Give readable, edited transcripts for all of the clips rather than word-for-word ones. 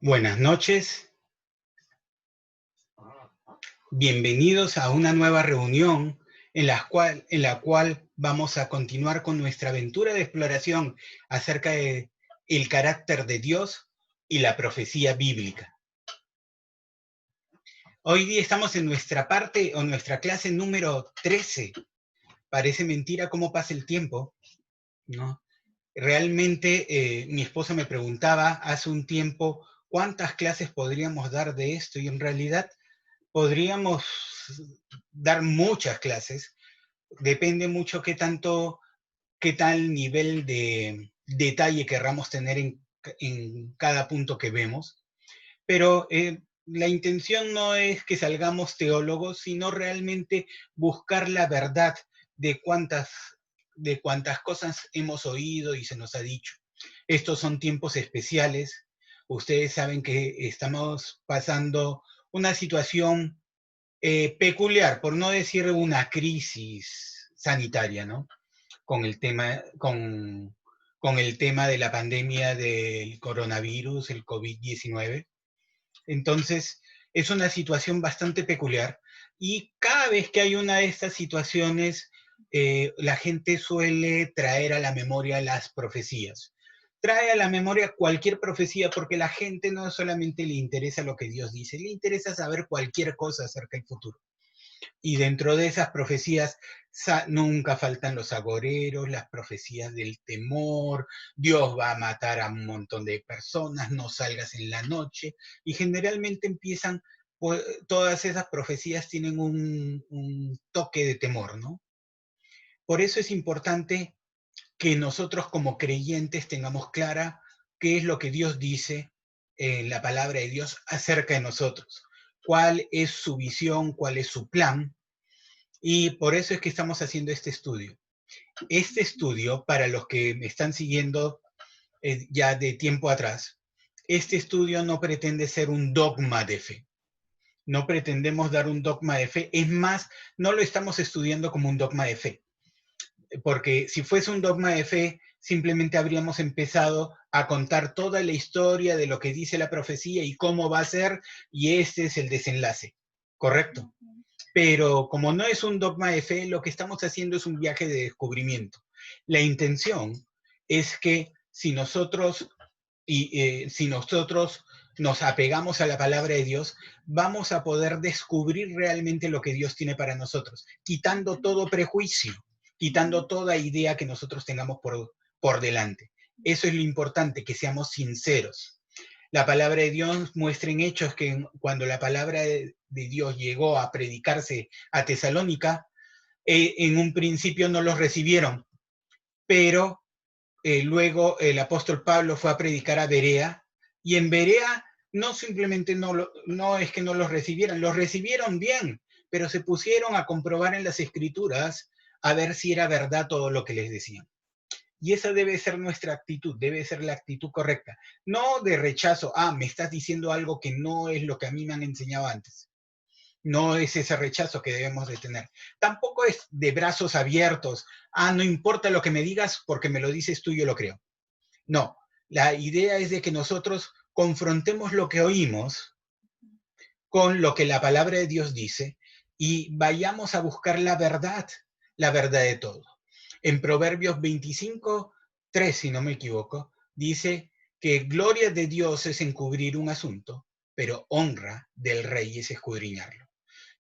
Buenas noches, bienvenidos a una nueva reunión en la cual vamos a continuar con nuestra aventura de exploración acerca de el carácter de Dios y la profecía bíblica. Hoy día estamos en nuestra parte o nuestra clase número 13. Parece mentira cómo pasa el tiempo, ¿no? Realmente mi esposa me preguntaba hace un tiempo cuántas clases podríamos dar de esto y en realidad podríamos dar muchas clases, depende mucho qué tal nivel de detalle querramos tener en cada punto que vemos, pero la intención no es que salgamos teólogos, sino realmente buscar la verdad de cuántas cosas hemos oído y se nos ha dicho. Estos son tiempos especiales. Ustedes saben que estamos pasando una situación peculiar, por no decir una crisis sanitaria, ¿no? Con el tema, con el tema de la pandemia del coronavirus, el COVID-19. Entonces, es una situación bastante peculiar y cada vez que hay una de estas situaciones, la gente suele traer a la memoria las profecías. Trae a la memoria cualquier profecía porque la gente no solamente le interesa lo que Dios dice, le interesa saber cualquier cosa acerca del futuro. Y dentro de esas profecías nunca faltan los agoreros, las profecías del temor, Dios va a matar a un montón de personas, no salgas en la noche, y generalmente empiezan, pues, todas esas profecías tienen un toque de temor, ¿no? Por eso es importante que nosotros como creyentes tengamos clara qué es lo que Dios dice en la palabra de Dios acerca de nosotros, cuál es su visión, cuál es su plan, y por eso es que estamos haciendo este estudio. Este estudio, para los que me están siguiendo ya de tiempo atrás, este estudio no pretende ser un dogma de fe. No pretendemos dar un dogma de fe. Es más, no lo estamos estudiando como un dogma de fe. Porque si fuese un dogma de fe, simplemente habríamos empezado a contar toda la historia de lo que dice la profecía y cómo va a ser, y este es el desenlace. ¿Correcto? Pero como no es un dogma de fe, lo que estamos haciendo es un viaje de descubrimiento. La intención es que si nosotros nos apegamos a la palabra de Dios, vamos a poder descubrir realmente lo que Dios tiene para nosotros, quitando todo prejuicio, quitando toda idea que nosotros tengamos por delante. Eso es lo importante, que seamos sinceros. La palabra de Dios muestra en hechos que cuando la palabra de Dios llegó a predicarse a Tesalónica, en un principio no los recibieron, pero luego el apóstol Pablo fue a predicar a Berea, y en Berea no simplemente no es que no los recibieron bien, pero se pusieron a comprobar en las escrituras a ver si era verdad todo lo que les decían. Y esa debe ser nuestra actitud, debe ser la actitud correcta. No de rechazo, me estás diciendo algo que no es lo que a mí me han enseñado antes. No es ese rechazo que debemos de tener. Tampoco es de brazos abiertos, no importa lo que me digas porque me lo dices tú, yo lo creo. No, la idea es de que nosotros confrontemos lo que oímos con lo que la palabra de Dios dice y vayamos a buscar la verdad de todo. En Proverbios 25:3, si no me equivoco, dice que gloria de Dios es encubrir un asunto, pero honra del rey es escudriñarlo.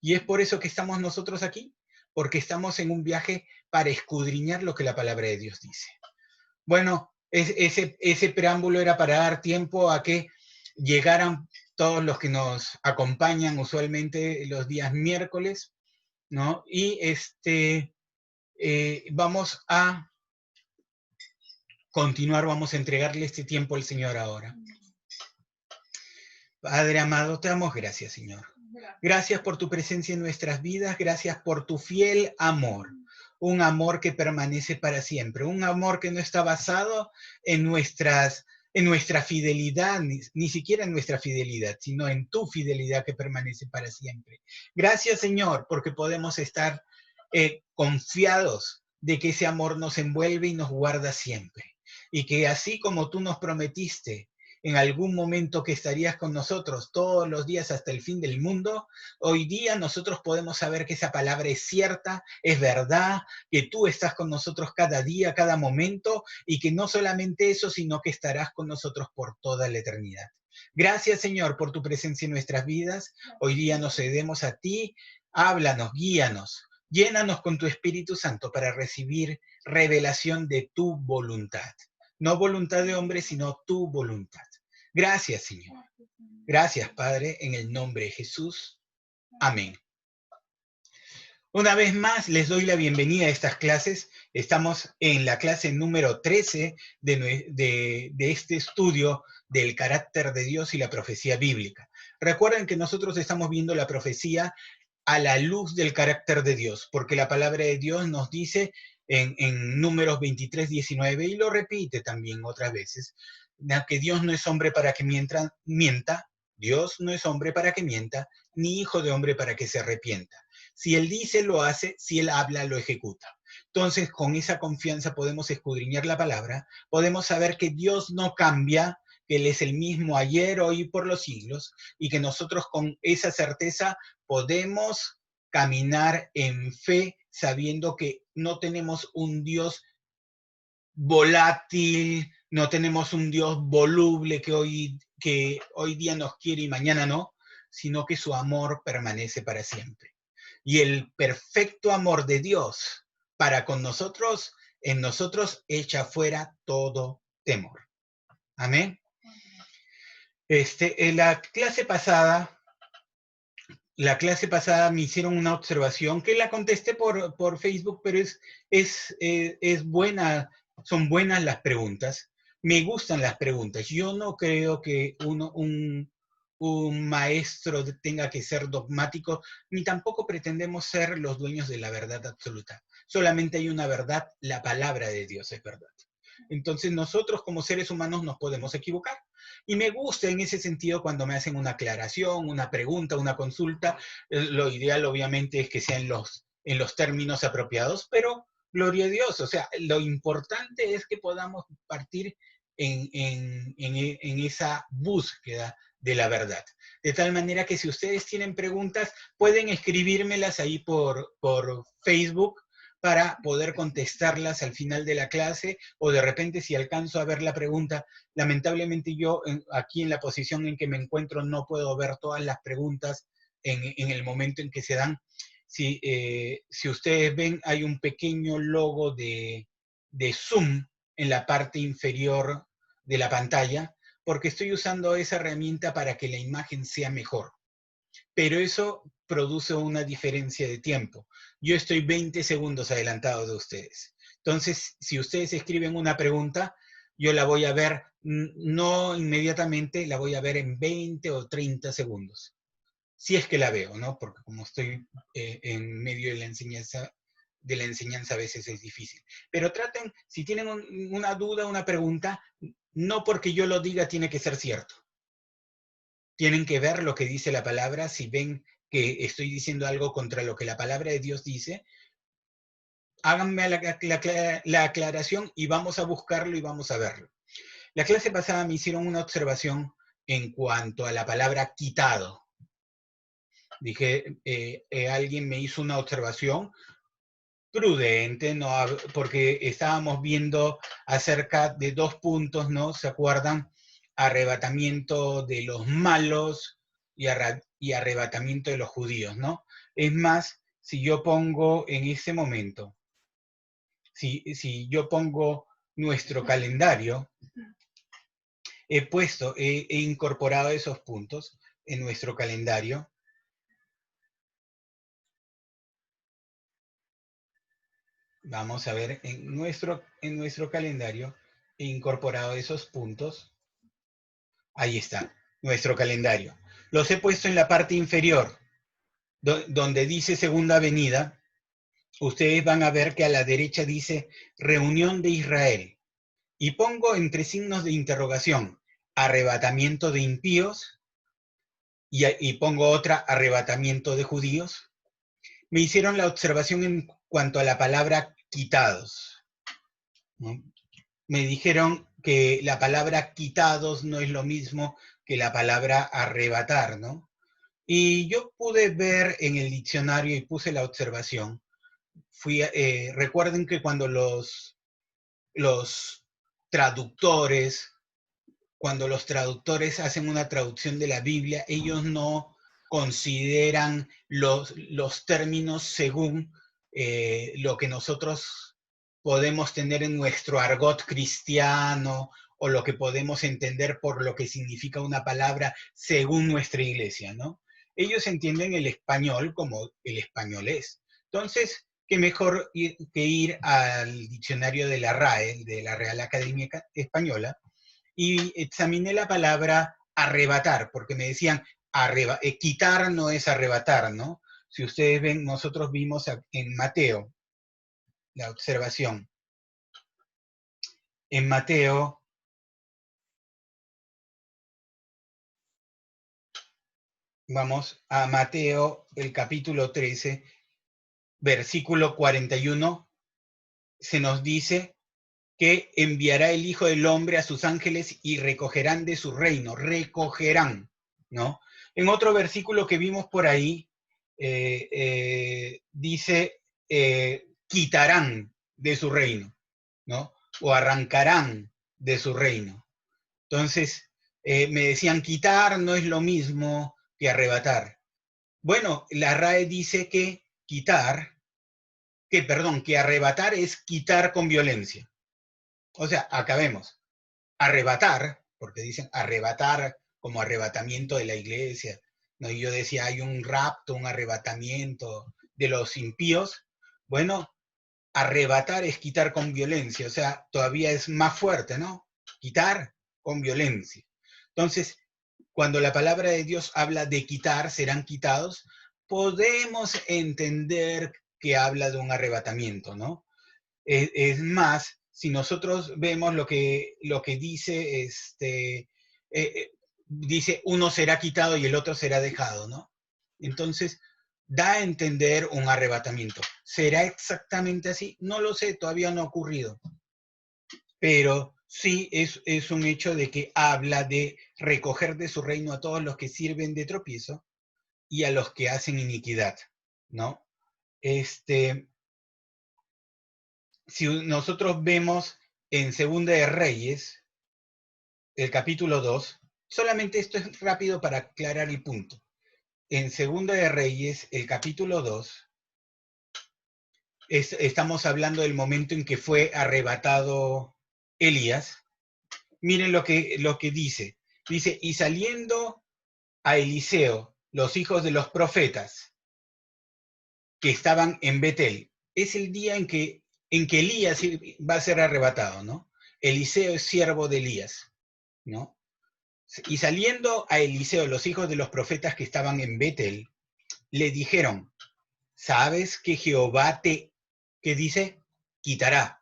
Y es por eso que estamos nosotros aquí, porque estamos en un viaje para escudriñar lo que la palabra de Dios dice. Bueno, ese preámbulo era para dar tiempo a que llegaran todos los que nos acompañan usualmente los días miércoles, ¿no? Y vamos a continuar, vamos a entregarle este tiempo al Señor ahora. Padre amado, te damos gracias, Señor. Gracias por tu presencia en nuestras vidas, gracias por tu fiel amor, un amor que permanece para siempre, un amor que no está basado en nuestra fidelidad, ni siquiera en nuestra fidelidad, sino en tu fidelidad que permanece para siempre. Gracias, Señor, porque podemos estar confiados de que ese amor nos envuelve y nos guarda siempre. Y que así como tú nos prometiste en algún momento que estarías con nosotros todos los días hasta el fin del mundo, hoy día nosotros podemos saber que esa palabra es cierta, es verdad, que tú estás con nosotros cada día, cada momento, y que no solamente eso, sino que estarás con nosotros por toda la eternidad. Gracias, Señor, por tu presencia en nuestras vidas. Hoy día nos cedemos a ti. Háblanos, guíanos, llénanos con tu Espíritu Santo para recibir revelación de tu voluntad. No voluntad de hombre, sino tu voluntad. Gracias, Señor. Gracias, Padre, en el nombre de Jesús. Amén. Una vez más, les doy la bienvenida a estas clases. Estamos en la clase número 13 de este estudio del carácter de Dios y la profecía bíblica. Recuerden que nosotros estamos viendo la profecía a la luz del carácter de Dios, porque la palabra de Dios nos dice en Números 23, 19, y lo repite también otras veces, que Dios no es hombre para que mienta, Dios no es hombre para que mienta, ni hijo de hombre para que se arrepienta. Si Él dice, lo hace, si Él habla, lo ejecuta. Entonces, con esa confianza podemos escudriñar la palabra, podemos saber que Dios no cambia, que Él es el mismo ayer, hoy y por los siglos, y que nosotros con esa certeza podemos caminar en fe sabiendo que no tenemos un Dios volátil, no tenemos un Dios voluble que hoy día nos quiere y mañana no, sino que su amor permanece para siempre. Y el perfecto amor de Dios para con nosotros, en nosotros echa fuera todo temor. Amén. En la clase pasada me hicieron una observación que la contesté por Facebook, pero es buena, son buenas las preguntas. Me gustan las preguntas. Yo no creo que un maestro tenga que ser dogmático, ni tampoco pretendemos ser los dueños de la verdad absoluta. Solamente hay una verdad, la palabra de Dios es verdad. Entonces nosotros como seres humanos nos podemos equivocar. Y me gusta en ese sentido cuando me hacen una aclaración, una pregunta, una consulta. Lo ideal obviamente es que sea en los términos apropiados, pero gloria a Dios. O sea, lo importante es que podamos partir en esa búsqueda de la verdad. De tal manera que si ustedes tienen preguntas, pueden escribírmelas ahí por Facebook para poder contestarlas al final de la clase, o de repente si alcanzo a ver la pregunta, lamentablemente yo aquí en la posición en que me encuentro no puedo ver todas las preguntas en el momento en que se dan. Si ustedes ven, hay un pequeño logo de Zoom en la parte inferior de la pantalla, porque estoy usando esa herramienta para que la imagen sea mejor. Pero eso produce una diferencia de tiempo. Yo estoy 20 segundos adelantado de ustedes. Entonces, si ustedes escriben una pregunta, yo la voy a ver no inmediatamente, la voy a ver en 20 o 30 segundos. Si es que la veo, ¿no? Porque como estoy en medio de la enseñanza a veces es difícil. Pero traten, si tienen una duda, una pregunta, no porque yo lo diga tiene que ser cierto. Tienen que ver lo que dice la palabra. Si ven que estoy diciendo algo contra lo que la palabra de Dios dice, háganme la aclaración y vamos a buscarlo y vamos a verlo. La clase pasada me hicieron una observación en cuanto a la palabra quitado. Dije, alguien me hizo una observación prudente, ¿no? Porque estábamos viendo acerca de 2 puntos, ¿no? ¿Se acuerdan? Arrebatamiento de los malos y arrebatamiento de los judíos, ¿no? Es más, si yo pongo en ese momento, si yo pongo nuestro calendario, he incorporado esos puntos en nuestro calendario. Vamos a ver, en nuestro calendario he incorporado esos puntos. Ahí está, nuestro calendario. Los he puesto en la parte inferior, donde dice Segunda Venida. Ustedes van a ver que a la derecha dice Reunión de Israel. Y pongo entre signos de interrogación, arrebatamiento de impíos, y pongo otra, arrebatamiento de judíos. Me hicieron la observación en cuanto a la palabra quitados, ¿no? Me dijeron que la palabra quitados no es lo mismo que la palabra arrebatar, ¿no? Y yo pude ver en el diccionario y puse la observación. Recuerden que cuando los traductores, cuando los traductores hacen una traducción de la Biblia, ellos no consideran los términos según lo que nosotros podemos tener en nuestro argot cristiano o lo que podemos entender por lo que significa una palabra según nuestra iglesia, ¿no? Ellos entienden el español como el español es. Entonces, qué mejor que ir al diccionario de la RAE, de la Real Academia Española, y examiné la palabra arrebatar, porque me decían, quitar no es arrebatar, ¿no? Si ustedes ven, nosotros vimos en Mateo, la observación. En Mateo, vamos a Mateo, el capítulo 13, versículo 41, se nos dice que enviará el Hijo del Hombre a sus ángeles y recogerán de su reino, recogerán, ¿no? En otro versículo que vimos por ahí, dice, quitarán de su reino, ¿no? O arrancarán de su reino. Entonces, me decían, quitar no es lo mismo que arrebatar. Bueno, la RAE dice que que arrebatar es quitar con violencia. O sea, acabemos. Arrebatar, porque dicen arrebatar como arrebatamiento de la iglesia, ¿no? Y yo decía, hay un rapto, un arrebatamiento de los impíos. Bueno, arrebatar es quitar con violencia, o sea, todavía es más fuerte, ¿no? Quitar con violencia. Entonces, cuando la palabra de Dios habla de quitar, serán quitados, podemos entender que habla de un arrebatamiento, ¿no? Es más, si nosotros vemos lo que dice, dice uno será quitado y el otro será dejado, ¿no? Entonces, da a entender un arrebatamiento. ¿Será exactamente así? No lo sé, todavía no ha ocurrido. Pero sí es un hecho de que habla de recoger de su reino a todos los que sirven de tropiezo y a los que hacen iniquidad, ¿no? Si nosotros vemos en Segunda de Reyes, el capítulo 2, solamente esto es rápido para aclarar el punto. En Segunda de Reyes, el capítulo 2, estamos hablando del momento en que fue arrebatado Elías. Miren lo que dice. Dice, y saliendo a Eliseo, los hijos de los profetas que estaban en Betel, es el día en que Elías va a ser arrebatado, ¿no? Eliseo es siervo de Elías, ¿no? Y saliendo a Eliseo, los hijos de los profetas que estaban en Betel, le dijeron, ¿sabes que Jehová qué dice? Quitará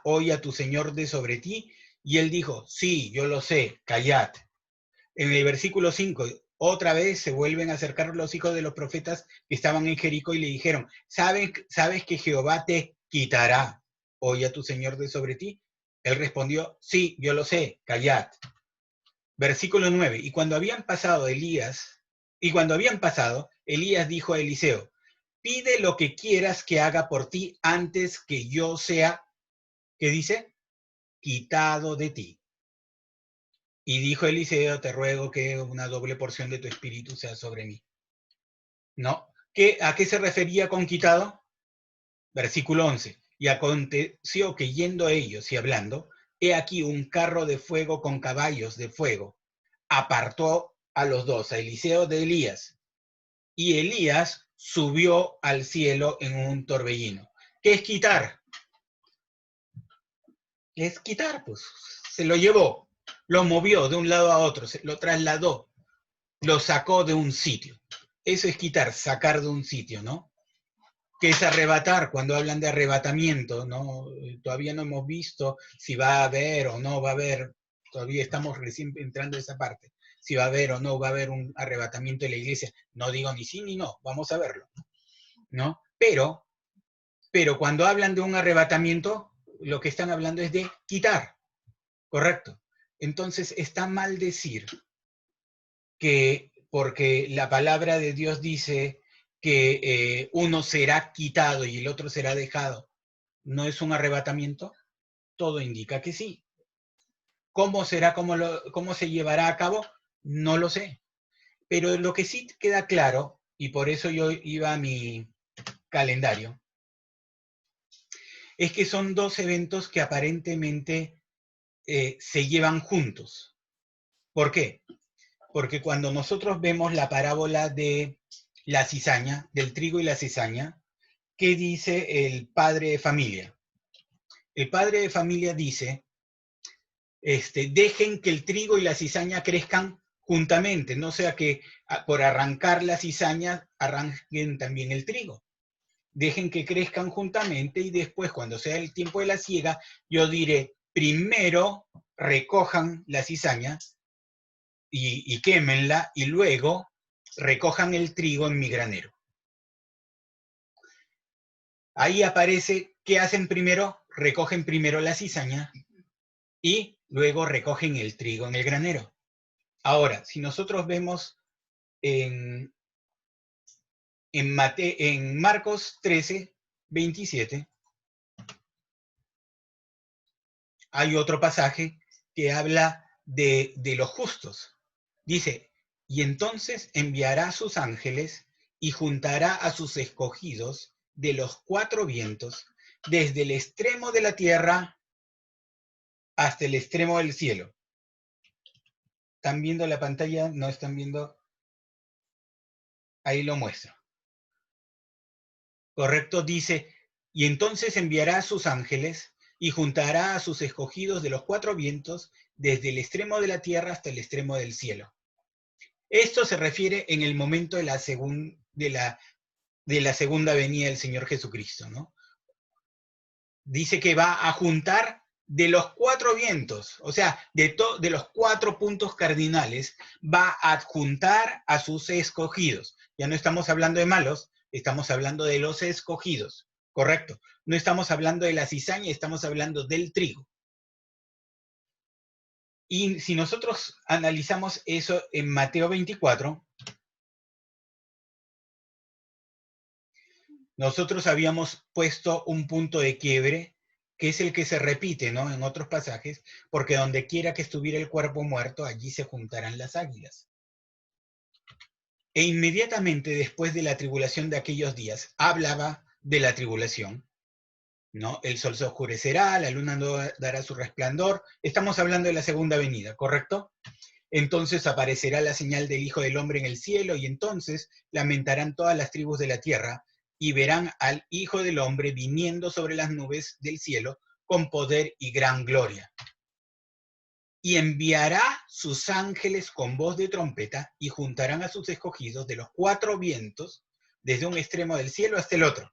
hoy a tu señor de sobre ti? Y él dijo, sí, yo lo sé, callad. En el versículo 5, otra vez se vuelven a acercar los hijos de los profetas que estaban en Jericó y le dijeron, ¿sabes que Jehová te quitará hoy a tu señor de sobre ti? Él respondió, sí, yo lo sé, callad. Versículo 9, y cuando habían pasado, Elías dijo a Eliseo, pide lo que quieras que haga por ti antes que yo sea, ¿qué dice? Quitado de ti. Y dijo Eliseo, te ruego que una doble porción de tu espíritu sea sobre mí. ¿No? ¿A qué se refería con quitado? Versículo 11. Y aconteció que yendo ellos y hablando, he aquí un carro de fuego con caballos de fuego. Apartó a los dos, a Eliseo de Elías. Y Elías subió al cielo en un torbellino. ¿Qué es quitar? ¿Qué es quitar? Pues se lo llevó, lo movió de un lado a otro, se lo trasladó, lo sacó de un sitio. Eso es quitar, sacar de un sitio, ¿no? ¿Qué es arrebatar? Cuando hablan de arrebatamiento, ¿no? Todavía no hemos visto si va a haber o no va a haber, todavía estamos recién entrando a esa parte, si va a haber o no va a haber un arrebatamiento de la iglesia. No digo ni sí ni no, vamos a verlo, ¿no? Pero cuando hablan de un arrebatamiento, lo que están hablando es de quitar, ¿correcto? Entonces está mal decir que porque la palabra de Dios dice que uno será quitado y el otro será dejado, ¿no es un arrebatamiento? Todo indica que sí. ¿Cómo será, cómo se llevará a cabo? No lo sé. Pero lo que sí queda claro, y por eso yo iba a mi calendario, es que son dos eventos que aparentemente se llevan juntos. ¿Por qué? Porque cuando nosotros vemos la parábola de la cizaña, del trigo y la cizaña, ¿qué dice el padre de familia? El padre de familia dice, dejen que el trigo y la cizaña crezcan juntamente, no sea que por arrancar la cizaña arranquen también el trigo. Dejen que crezcan juntamente y después, cuando sea el tiempo de la siega, yo diré, primero recojan la cizaña y quémenla y luego recojan el trigo en mi granero. Ahí aparece, ¿qué hacen primero? Recogen primero la cizaña y luego recogen el trigo en el granero. Ahora, si nosotros vemos en Marcos 13, 27, hay otro pasaje que habla de los justos. Dice, y entonces enviará a sus ángeles y juntará a sus escogidos de los cuatro vientos, desde el extremo de la tierra hasta el extremo del cielo. ¿Están viendo la pantalla? ¿No están viendo? Ahí lo muestro. Correcto, dice, y entonces enviará a sus ángeles y juntará a sus escogidos de los cuatro vientos, desde el extremo de la tierra hasta el extremo del cielo. Esto se refiere en el momento de la segunda venida del Señor Jesucristo, ¿no? Dice que va a juntar de los cuatro vientos, o sea, de los cuatro puntos cardinales, va a juntar a sus escogidos. Ya no estamos hablando de malos, estamos hablando de los escogidos, ¿correcto? No estamos hablando de la cizaña, estamos hablando del trigo. Y si nosotros analizamos eso en Mateo 24, nosotros habíamos puesto un punto de quiebre, que es el que se repite, ¿no? En otros pasajes, porque donde quiera que estuviera el cuerpo muerto, allí se juntarán las águilas. E inmediatamente después de la tribulación de aquellos días, hablaba de la tribulación, ¿no? El sol se oscurecerá, la luna no dará su resplandor. Estamos hablando de la segunda venida, ¿correcto? Entonces aparecerá la señal del Hijo del Hombre en el cielo, y entonces lamentarán todas las tribus de la tierra, y verán al Hijo del Hombre viniendo sobre las nubes del cielo con poder y gran gloria. Y enviará sus ángeles con voz de trompeta, y juntarán a sus escogidos de los cuatro vientos, desde un extremo del cielo hasta el otro.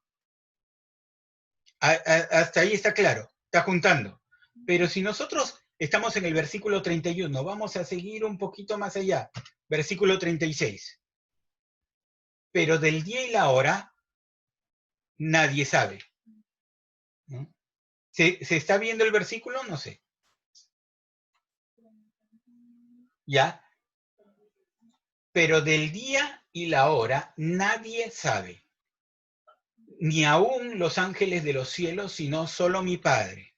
Hasta ahí está claro, está juntando. Pero si nosotros estamos en el versículo 31, vamos a seguir un poquito más allá. Versículo 36. Pero del día y la hora nadie sabe, ¿no? ¿Se está viendo el versículo? No sé. ¿Ya? Pero del día y la hora nadie sabe, ni aún los ángeles de los cielos, sino solo mi Padre.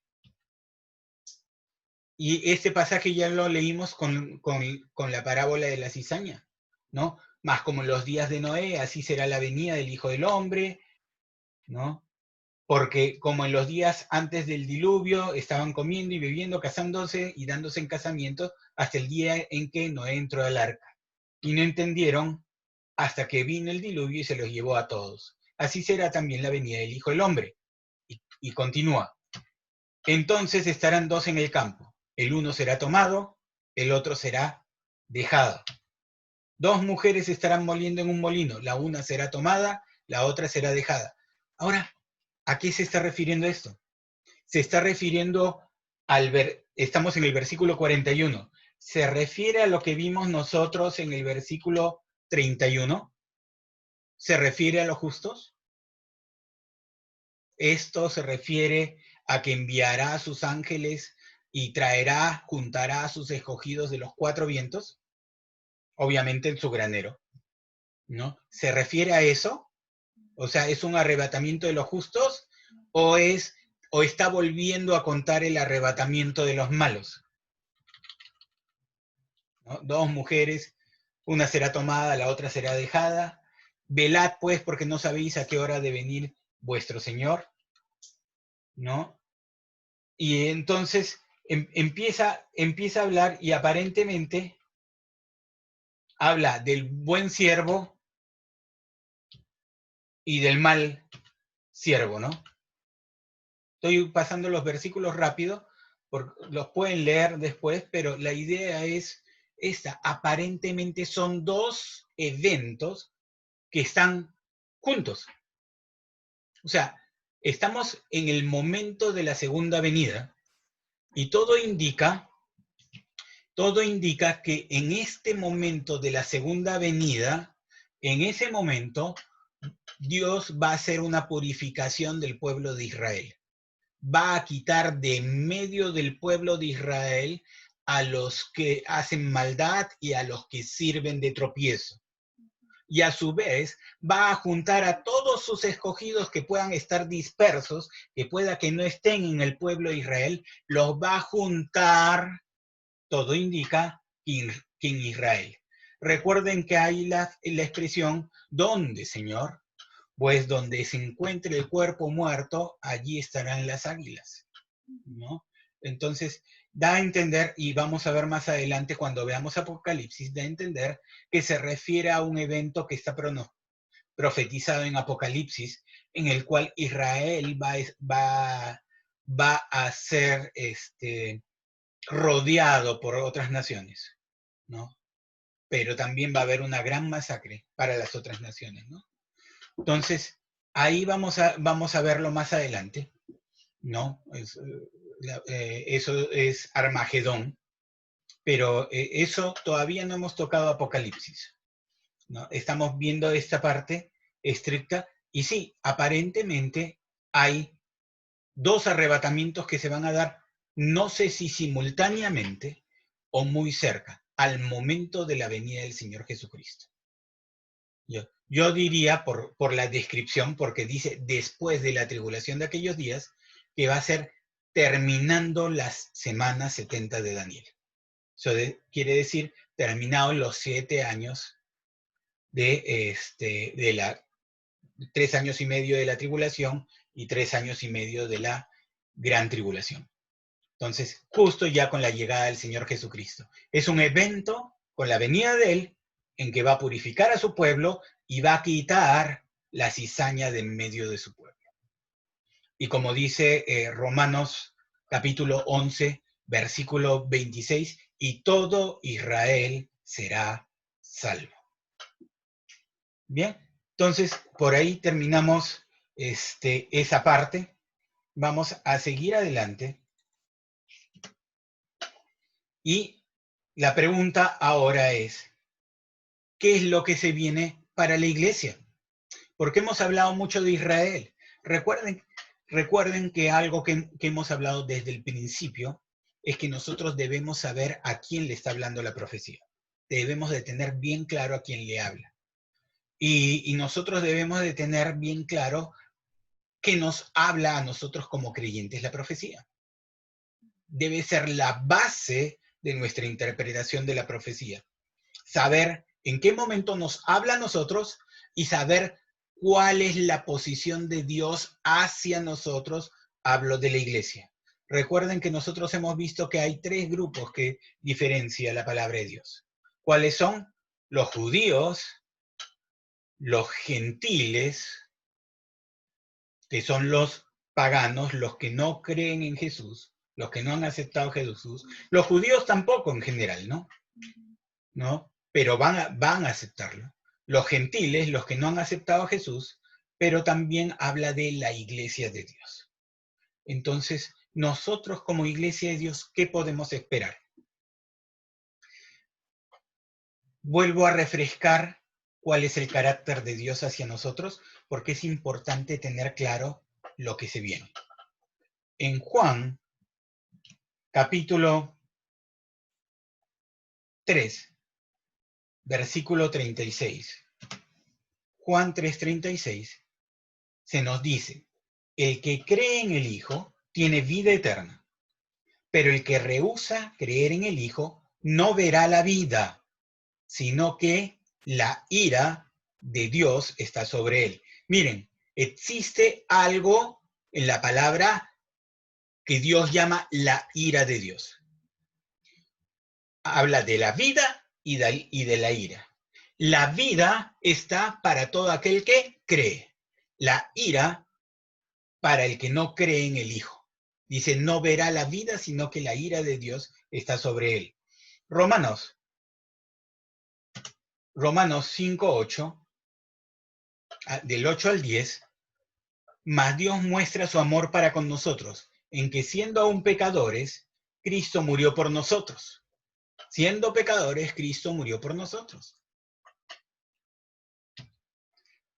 Y este pasaje ya lo leímos con la parábola de la cizaña, ¿no? Más como en los días de Noé, así será la venida del Hijo del Hombre, ¿no? Porque como en los días antes del diluvio estaban comiendo y bebiendo, casándose y dándose en casamiento hasta el día en que Noé entró al arca. Y no entendieron hasta que vino el diluvio y se los llevó a todos. Así será también la venida del Hijo del Hombre. Y continúa. Entonces estarán dos en el campo. El uno será tomado, el otro será dejado. Dos mujeres estarán moliendo en un molino. La una será tomada, la otra será dejada. Ahora, ¿a qué se está refiriendo esto? Se está refiriendo estamos en el versículo 41. ¿Se refiere a lo que vimos nosotros en el versículo 31? ¿Se refiere a los justos? Esto se refiere a que enviará a sus ángeles y traerá, juntará a sus escogidos de los cuatro vientos, obviamente en su granero, ¿no? ¿Se refiere a eso? O sea, ¿es un arrebatamiento de los justos o está volviendo a contar el arrebatamiento de los malos? ¿No? Dos mujeres, una será tomada, la otra será dejada. Velad pues, porque no sabéis a qué hora de venir vuestro Señor, ¿no? Y entonces empieza a hablar y aparentemente habla del buen siervo y del mal siervo, ¿no? Estoy pasando los versículos rápido, los pueden leer después, pero la idea es esta. Aparentemente son dos eventos que están juntos. O sea, estamos en el momento de la segunda venida y todo indica que en este momento de la segunda venida, en ese momento, Dios va a hacer una purificación del pueblo de Israel. Va a quitar de en medio del pueblo de Israel a los que hacen maldad y a los que sirven de tropiezo. Y a su vez va a juntar a todos sus escogidos que puedan estar dispersos, que pueda que no estén en el pueblo de Israel, los va a juntar, todo indica, que en Israel. Recuerden que hay la expresión, ¿dónde, Señor? Pues donde se encuentre el cuerpo muerto, allí estarán las águilas, ¿no? Entonces, da a entender, y vamos a ver más adelante cuando veamos Apocalipsis, da a entender que se refiere a un evento que está profetizado en Apocalipsis, en el cual Israel va a ser rodeado por otras naciones, ¿no? Pero también va a haber una gran masacre para las otras naciones, ¿no? Entonces, ahí vamos a verlo más adelante, ¿no? Eso es Armagedón, pero eso todavía no hemos tocado Apocalipsis, ¿no? Estamos viendo esta parte estricta y sí, aparentemente hay dos arrebatamientos que se van a dar, no sé si simultáneamente o muy cerca, al momento de la venida del Señor Jesucristo. Yo diría por la descripción, porque dice después de la tribulación de aquellos días, que va a ser terminando las semanas 70 de Daniel. Eso quiere decir terminados los 7 años de la 3 años y medio de la tribulación y 3 años y medio de la gran tribulación. Entonces, justo ya con la llegada del Señor Jesucristo. Es un evento con la venida de Él en que va a purificar a su pueblo y va a quitar la cizaña de en medio de su pueblo. Y como dice Romanos capítulo 11, versículo 26, y todo Israel será salvo. Bien, entonces por ahí terminamos esa parte. Vamos a seguir adelante. Y la pregunta ahora es, ¿qué es lo que se viene para la iglesia? Porque hemos hablado mucho de Israel. Recuerden que algo que hemos hablado desde el principio es que nosotros debemos saber a quién le está hablando la profecía. Debemos de tener bien claro a quién le habla. Y nosotros debemos de tener bien claro que nos habla a nosotros como creyentes la profecía. Debe ser la base de nuestra interpretación de la profecía. Saber en qué momento nos habla a nosotros y saber cuál es la posición de Dios hacia nosotros. Hablo de la iglesia. Recuerden que nosotros hemos visto que hay 3 grupos que diferencia la palabra de Dios. ¿Cuáles son? Los judíos, los gentiles, que son los paganos, los que no creen en Jesús, los que no han aceptado a Jesús. Los judíos tampoco en general, ¿no? ¿No? Pero van a aceptarlo. Los gentiles, los que no han aceptado a Jesús, pero también habla de la iglesia de Dios. Entonces, nosotros como iglesia de Dios, ¿qué podemos esperar? Vuelvo a refrescar cuál es el carácter de Dios hacia nosotros, porque es importante tener claro lo que se viene. en Juan, capítulo 3, versículo 36. Juan 3:36 se nos dice, el que cree en el Hijo tiene vida eterna, pero el que rehúsa creer en el Hijo no verá la vida, sino que la ira de Dios está sobre él. Miren, existe algo en la palabra que Dios llama la ira de Dios. Habla de la vida y de la ira. La vida está para todo aquel que cree. La ira para el que no cree en el Hijo. Dice, no verá la vida, sino que la ira de Dios está sobre él. Romanos 5:8, del 8 al 10, mas Dios muestra su amor para con nosotros, en que siendo aún pecadores, Cristo murió por nosotros. Siendo pecadores, Cristo murió por nosotros.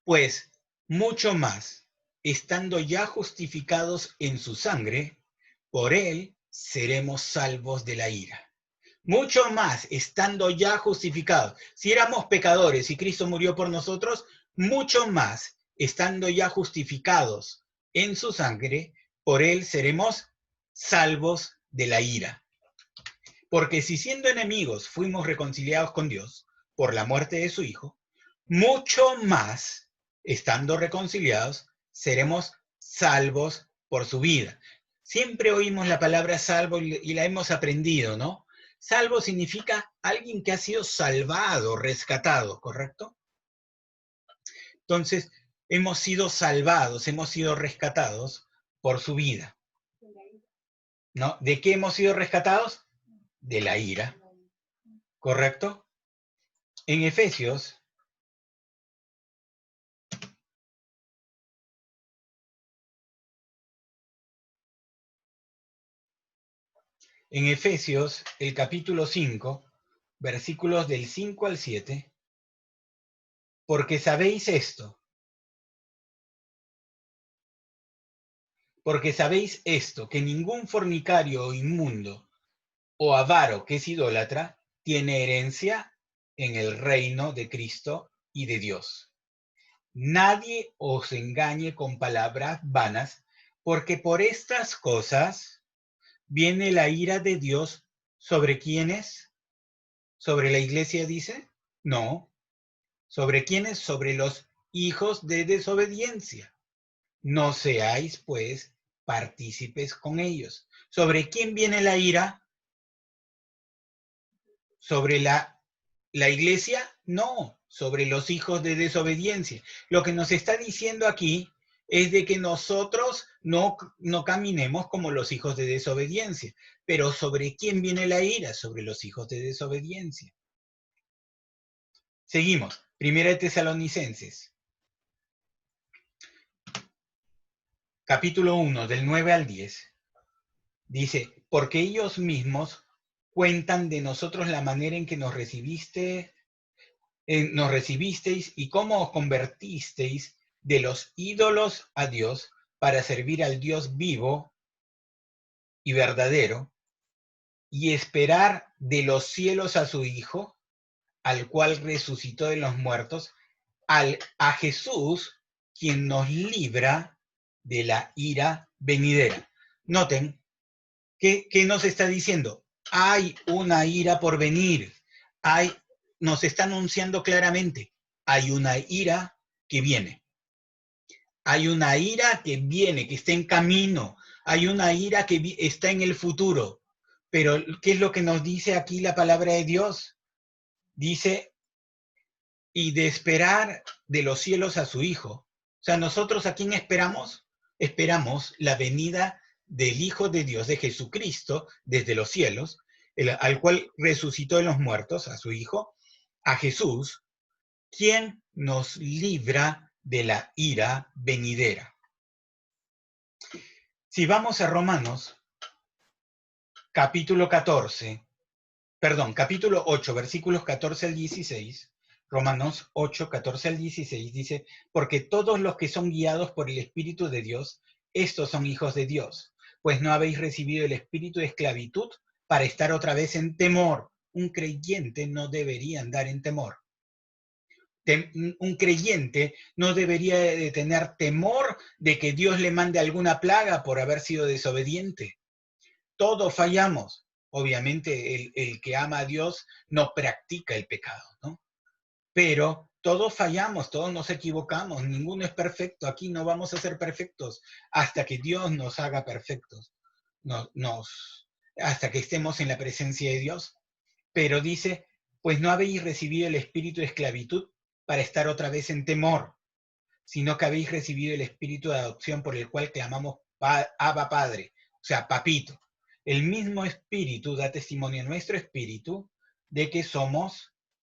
Pues mucho más, estando ya justificados en su sangre, por él seremos salvos de la ira. Mucho más, estando ya justificados. Si éramos pecadores y Cristo murió por nosotros, mucho más, estando ya justificados en su sangre, por él seremos salvos de la ira. Porque si siendo enemigos fuimos reconciliados con Dios por la muerte de su Hijo, mucho más, estando reconciliados, seremos salvos por su vida. Siempre oímos la palabra salvo y la hemos aprendido, ¿no? Salvo significa alguien que ha sido salvado, rescatado, ¿correcto? Entonces, hemos sido salvados, hemos sido rescatados por su vida, ¿no? ¿De qué hemos sido rescatados? De la ira, ¿correcto? En Efesios, el capítulo 5, versículos del 5 al 7, porque sabéis esto, que ningún fornicario o inmundo o avaro que es idólatra tiene herencia en el reino de Cristo y de Dios. Nadie os engañe con palabras vanas, porque por estas cosas viene la ira de Dios sobre quienes, sobre la iglesia dice, no, sobre quienes, sobre los hijos de desobediencia. No seáis, pues, partícipes con ellos. ¿Sobre quién viene la ira? ¿Sobre la iglesia? No, sobre los hijos de desobediencia. Lo que nos está diciendo aquí es de que nosotros no caminemos como los hijos de desobediencia. Pero ¿sobre quién viene la ira? Sobre los hijos de desobediencia. Seguimos. Primera de Tesalonicenses, capítulo 1, del 9 al 10. Dice, porque ellos mismos cuentan de nosotros la manera en que nos recibisteis y cómo os convertisteis de los ídolos a Dios para servir al Dios vivo y verdadero y esperar de los cielos a su Hijo, al cual resucitó de los muertos, a Jesús, quien nos libra de la ira venidera. Noten, ¿qué nos está diciendo? Hay una ira por venir. Nos está anunciando claramente, hay una ira que viene. Hay una ira que viene, que está en camino. Hay una ira que está en el futuro. Pero, ¿qué es lo que nos dice aquí la palabra de Dios? Dice, y de esperar de los cielos a su Hijo. O sea, nosotros ¿a quién esperamos? Esperamos la venida del Hijo de Dios, de Jesucristo, desde los cielos, al cual resucitó de los muertos, a su Hijo, a Jesús, quien nos libra de la ira venidera. Si vamos a Romanos, capítulo 8, versículos 14 al 16, Romanos 8, 14 al 16, dice, porque todos los que son guiados por el Espíritu de Dios, estos son hijos de Dios. pues no habéis recibido el espíritu de esclavitud para estar otra vez en temor. Un creyente no debería andar en temor. Un creyente no debería de tener temor de que Dios le mande alguna plaga por haber sido desobediente. Todos fallamos. Obviamente el que ama a Dios no practica el pecado, ¿no? Pero todos fallamos, todos nos equivocamos, ninguno es perfecto. Aquí no vamos a ser perfectos hasta que Dios nos haga perfectos, hasta que estemos en la presencia de Dios. Pero dice, pues no habéis recibido el espíritu de esclavitud para estar otra vez en temor, sino que habéis recibido el espíritu de adopción por el cual clamamos Abba Padre, o sea, papito. El mismo espíritu da testimonio a nuestro espíritu de que somos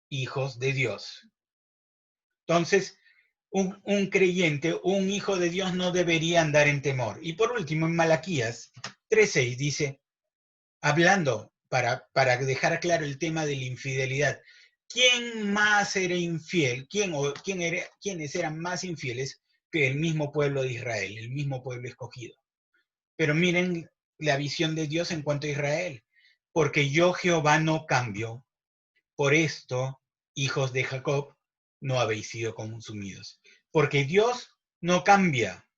hijos de Dios. Entonces, un creyente, un hijo de Dios no debería andar en temor. Y por último, en Malaquías 3:6 dice, hablando para dejar claro el tema de la infidelidad, ¿quién más era infiel? ¿Quiénes eran más infieles que el mismo pueblo de Israel, el mismo pueblo escogido? Pero miren la visión de Dios en cuanto a Israel. Porque yo, Jehová, no cambio. Por esto, hijos de Jacob, no habéis sido consumidos. Porque Dios no cambia.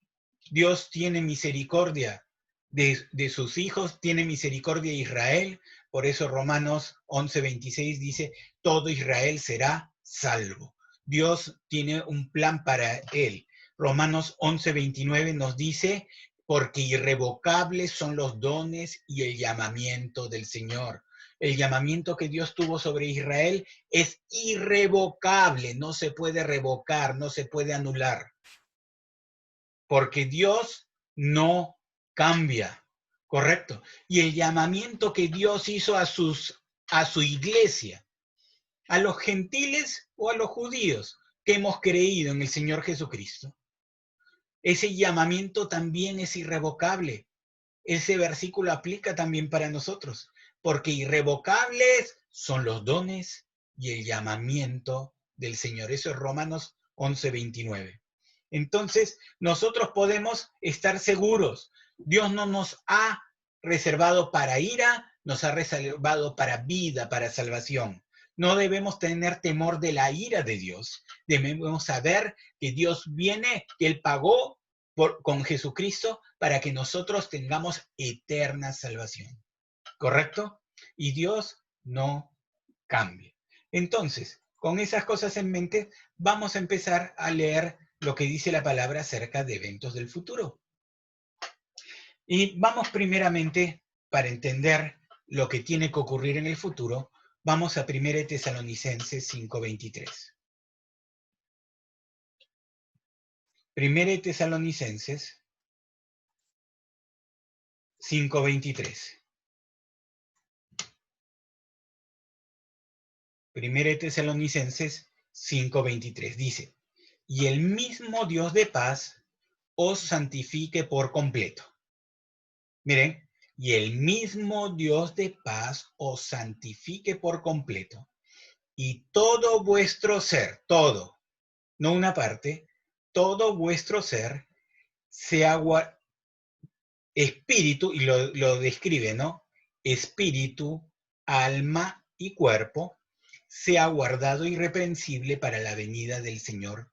Dios tiene misericordia de sus hijos, tiene misericordia de Israel. Por eso Romanos 11:26 dice, todo Israel será salvo. Dios tiene un plan para él. Romanos 11:29 nos dice, porque irrevocables son los dones y el llamamiento del Señor. El llamamiento que Dios tuvo sobre Israel es irrevocable, no se puede revocar, no se puede anular. Porque Dios no cambia, ¿correcto? Y el llamamiento que Dios hizo a su iglesia, a los gentiles o a los judíos que hemos creído en el Señor Jesucristo, ese llamamiento también es irrevocable. Ese versículo aplica también para nosotros, porque irrevocables son los dones y el llamamiento del Señor. Eso es Romanos 11:29. Entonces, nosotros podemos estar seguros. Dios no nos ha reservado para ira, nos ha reservado para vida, para salvación. No debemos tener temor de la ira de Dios. Debemos saber que Dios viene, que Él pagó con Jesucristo para que nosotros tengamos eterna salvación. ¿Correcto? Y Dios no cambia. Entonces, con esas cosas en mente, vamos a empezar a leer lo que dice la palabra acerca de eventos del futuro. Y vamos primeramente, para entender lo que tiene que ocurrir en el futuro, vamos a 1 Tesalonicenses 5:23. 1 Tesalonicenses 5:23. 1 Tesalonicenses 5:23 dice, y el mismo Dios de paz os santifique por completo. Miren, y el mismo Dios de paz os santifique por completo, y todo vuestro ser, todo, no una parte, todo vuestro ser sea espíritu, y lo describe, ¿no? Espíritu, alma y cuerpo, sea guardado irreprensible para la venida del Señor,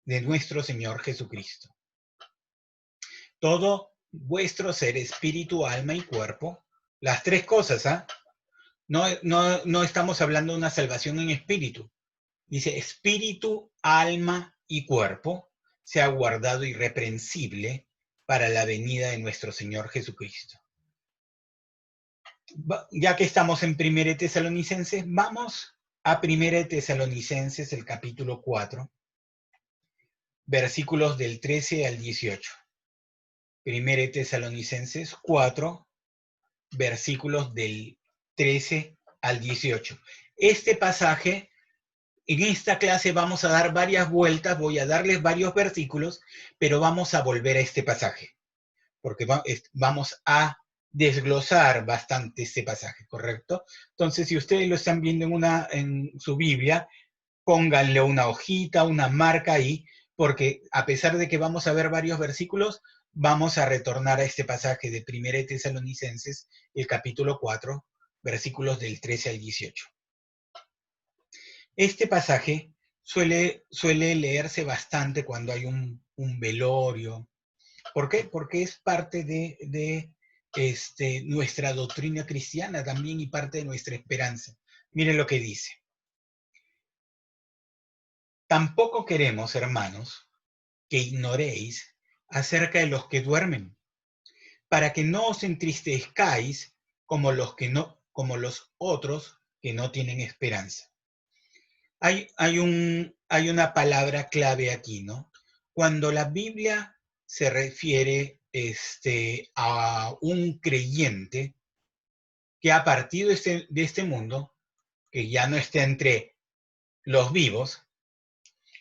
de nuestro Señor Jesucristo. Todo vuestro ser, espíritu, alma y cuerpo, las tres cosas, ¿ah? No estamos hablando de una salvación en espíritu. Dice espíritu, alma y cuerpo, sea guardado irreprensible para la venida de nuestro Señor Jesucristo. Ya que estamos en 1 Tesalonicenses, vamos a 1 Tesalonicenses, el capítulo 4, versículos del 13 al 18. 1 Tesalonicenses 4, versículos del 13 al 18. Este pasaje, en esta clase vamos a dar varias vueltas, voy a darles varios versículos, pero vamos a volver a este pasaje, porque vamos a desglosar bastante este pasaje, ¿correcto? Entonces, si ustedes lo están viendo en su Biblia, pónganle una hojita, una marca ahí, porque a pesar de que vamos a ver varios versículos, vamos a retornar a este pasaje de 1 de Tesalonicenses, el capítulo 4, versículos del 13 al 18. Este pasaje suele leerse bastante cuando hay un velorio. ¿Por qué? Porque es parte de nuestra doctrina cristiana también y parte de nuestra esperanza. Miren lo que dice. Tampoco queremos, hermanos, que ignoréis acerca de los que duermen, para que no os entristezcáis como los otros que no tienen esperanza. Hay una palabra clave aquí, ¿no? Cuando la Biblia se refiere a un creyente que ha partido de este mundo, que ya no está entre los vivos,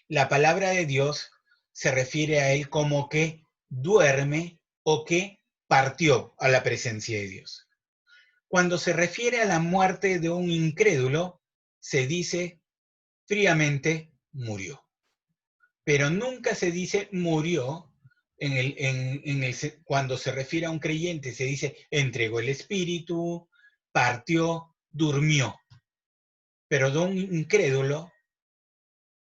la palabra de Dios se refiere a él como que duerme o que partió a la presencia de Dios. Cuando se refiere a la muerte de un incrédulo, se dice fríamente murió. Pero nunca se dice murió cuando se refiere a un creyente, se dice entregó el espíritu, partió, durmió. Pero de un incrédulo,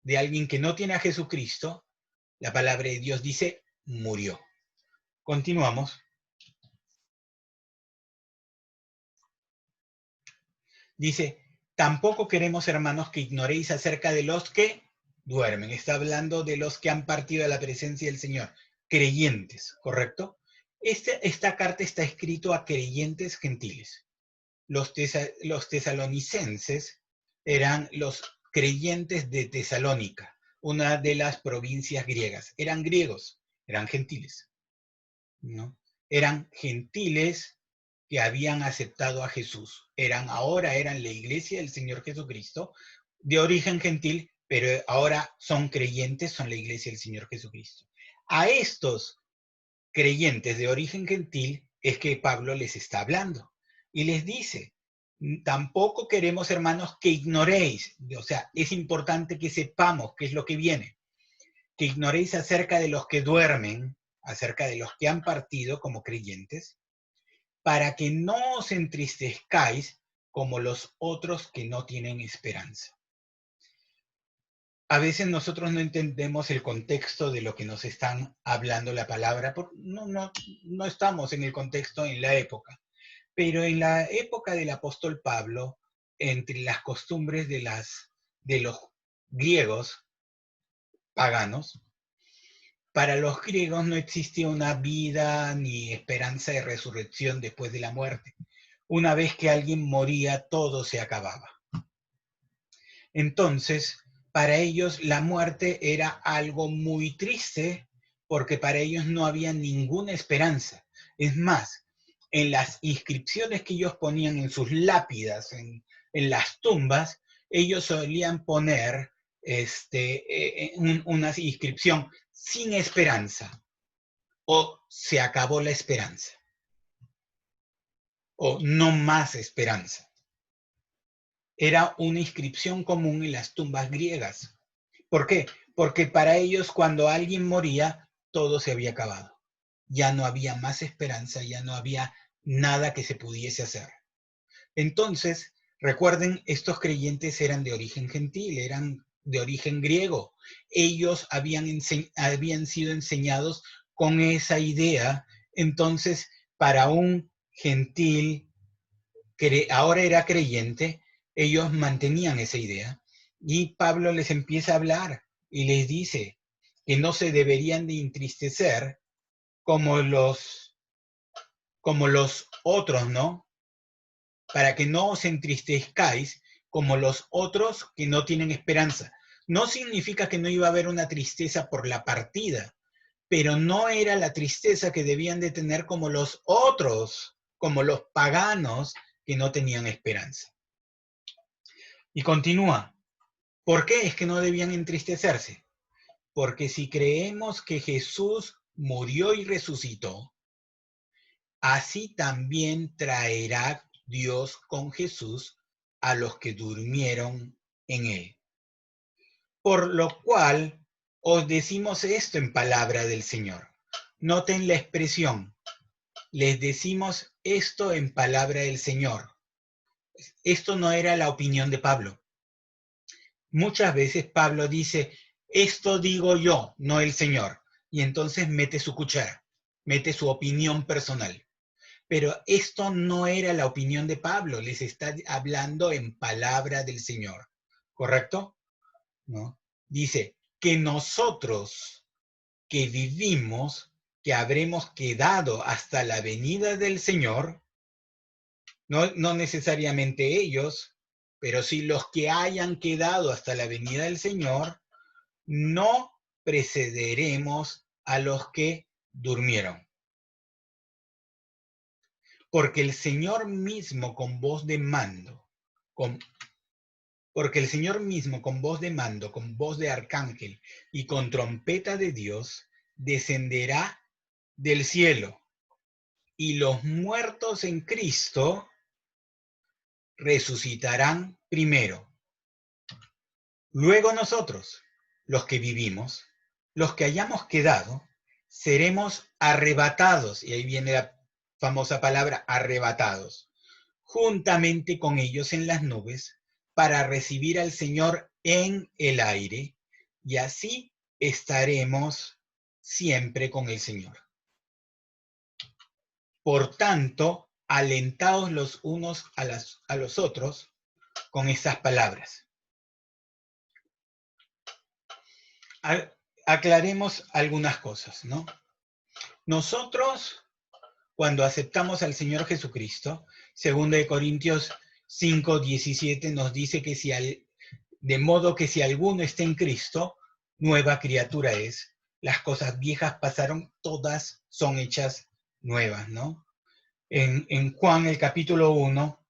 de alguien que no tiene a Jesucristo, la palabra de Dios dice murió. Continuamos. Dice, tampoco queremos, hermanos, que ignoréis acerca de los que duermen. Está hablando de los que han partido a la presencia del Señor, creyentes, ¿correcto? Esta carta está escrita a creyentes gentiles. Los tesalonicenses eran los creyentes de Tesalónica, una de las provincias griegas. Eran griegos, eran gentiles, ¿no? Eran gentiles que habían aceptado a Jesús. Ahora eran la iglesia del Señor Jesucristo, de origen gentil, pero ahora son creyentes, son la iglesia del Señor Jesucristo. A estos creyentes de origen gentil es que Pablo les está hablando y les dice, tampoco queremos, hermanos, que ignoréis, o sea, es importante que sepamos qué es lo que viene, que ignoréis acerca de los que duermen, acerca de los que han partido como creyentes, para que no os entristezcáis como los otros que no tienen esperanza. A veces nosotros no entendemos el contexto de lo que nos están hablando la palabra, porque no estamos en el contexto en la época. Pero en la época del apóstol Pablo, entre las costumbres de los griegos paganos, para los griegos no existía una vida ni esperanza de resurrección después de la muerte. Una vez que alguien moría, todo se acababa. Entonces, para ellos la muerte era algo muy triste porque para ellos no había ninguna esperanza. Es más, en las inscripciones que ellos ponían en sus lápidas, en las tumbas, ellos solían poner una inscripción sin esperanza o se acabó la esperanza o no más esperanza. Era una inscripción común en las tumbas griegas. ¿Por qué? Porque para ellos cuando alguien moría, todo se había acabado. Ya no había más esperanza, ya no había nada que se pudiese hacer. Entonces, recuerden, estos creyentes eran de origen gentil, eran de origen griego. Ellos habían sido enseñados con esa idea. Entonces, para un gentil que ahora era creyente, ellos mantenían esa idea. Y Pablo les empieza a hablar y les dice que no se deberían de entristecer como los otros, ¿no? Para que no os entristezcáis como los otros que no tienen esperanza. No significa que no iba a haber una tristeza por la partida, pero no era la tristeza que debían de tener como los otros, como los paganos que no tenían esperanza. Y continúa. ¿Por qué es que no debían entristecerse? Porque si creemos que Jesús murió y resucitó, así también traerá Dios con Jesús a los que durmieron en él. Por lo cual os decimos esto en palabra del Señor. Noten la expresión. Les decimos esto en palabra del Señor. Esto no era la opinión de Pablo. Muchas veces Pablo dice, esto digo yo, no el Señor. Y entonces mete su cuchara, mete su opinión personal. Pero esto no era la opinión de Pablo, les está hablando en palabra del Señor. ¿Correcto? ¿No? Dice que nosotros que vivimos, que habremos quedado hasta la venida del Señor, no necesariamente ellos, pero sí los que hayan quedado hasta la venida del Señor, no precederemos a los que durmieron. Porque el Señor mismo con voz de mando, porque el Señor mismo con voz de mando, con voz de arcángel y con trompeta de Dios, descenderá del cielo. Y los muertos en Cristo resucitarán primero. Luego nosotros, los que vivimos, los que hayamos quedado, seremos arrebatados, y ahí viene la famosa palabra arrebatados, juntamente con ellos en las nubes, para recibir al Señor en el aire, y así estaremos siempre con el Señor. Por tanto, alentaos los unos a los otros con estas palabras. Aclaremos algunas cosas, ¿no? Nosotros, cuando aceptamos al Señor Jesucristo, 2 Corintios 5:17 nos dice que de modo que si alguno está en Cristo, nueva criatura es. Las cosas viejas pasaron, todas son hechas nuevas, ¿no? En Juan, el capítulo 1,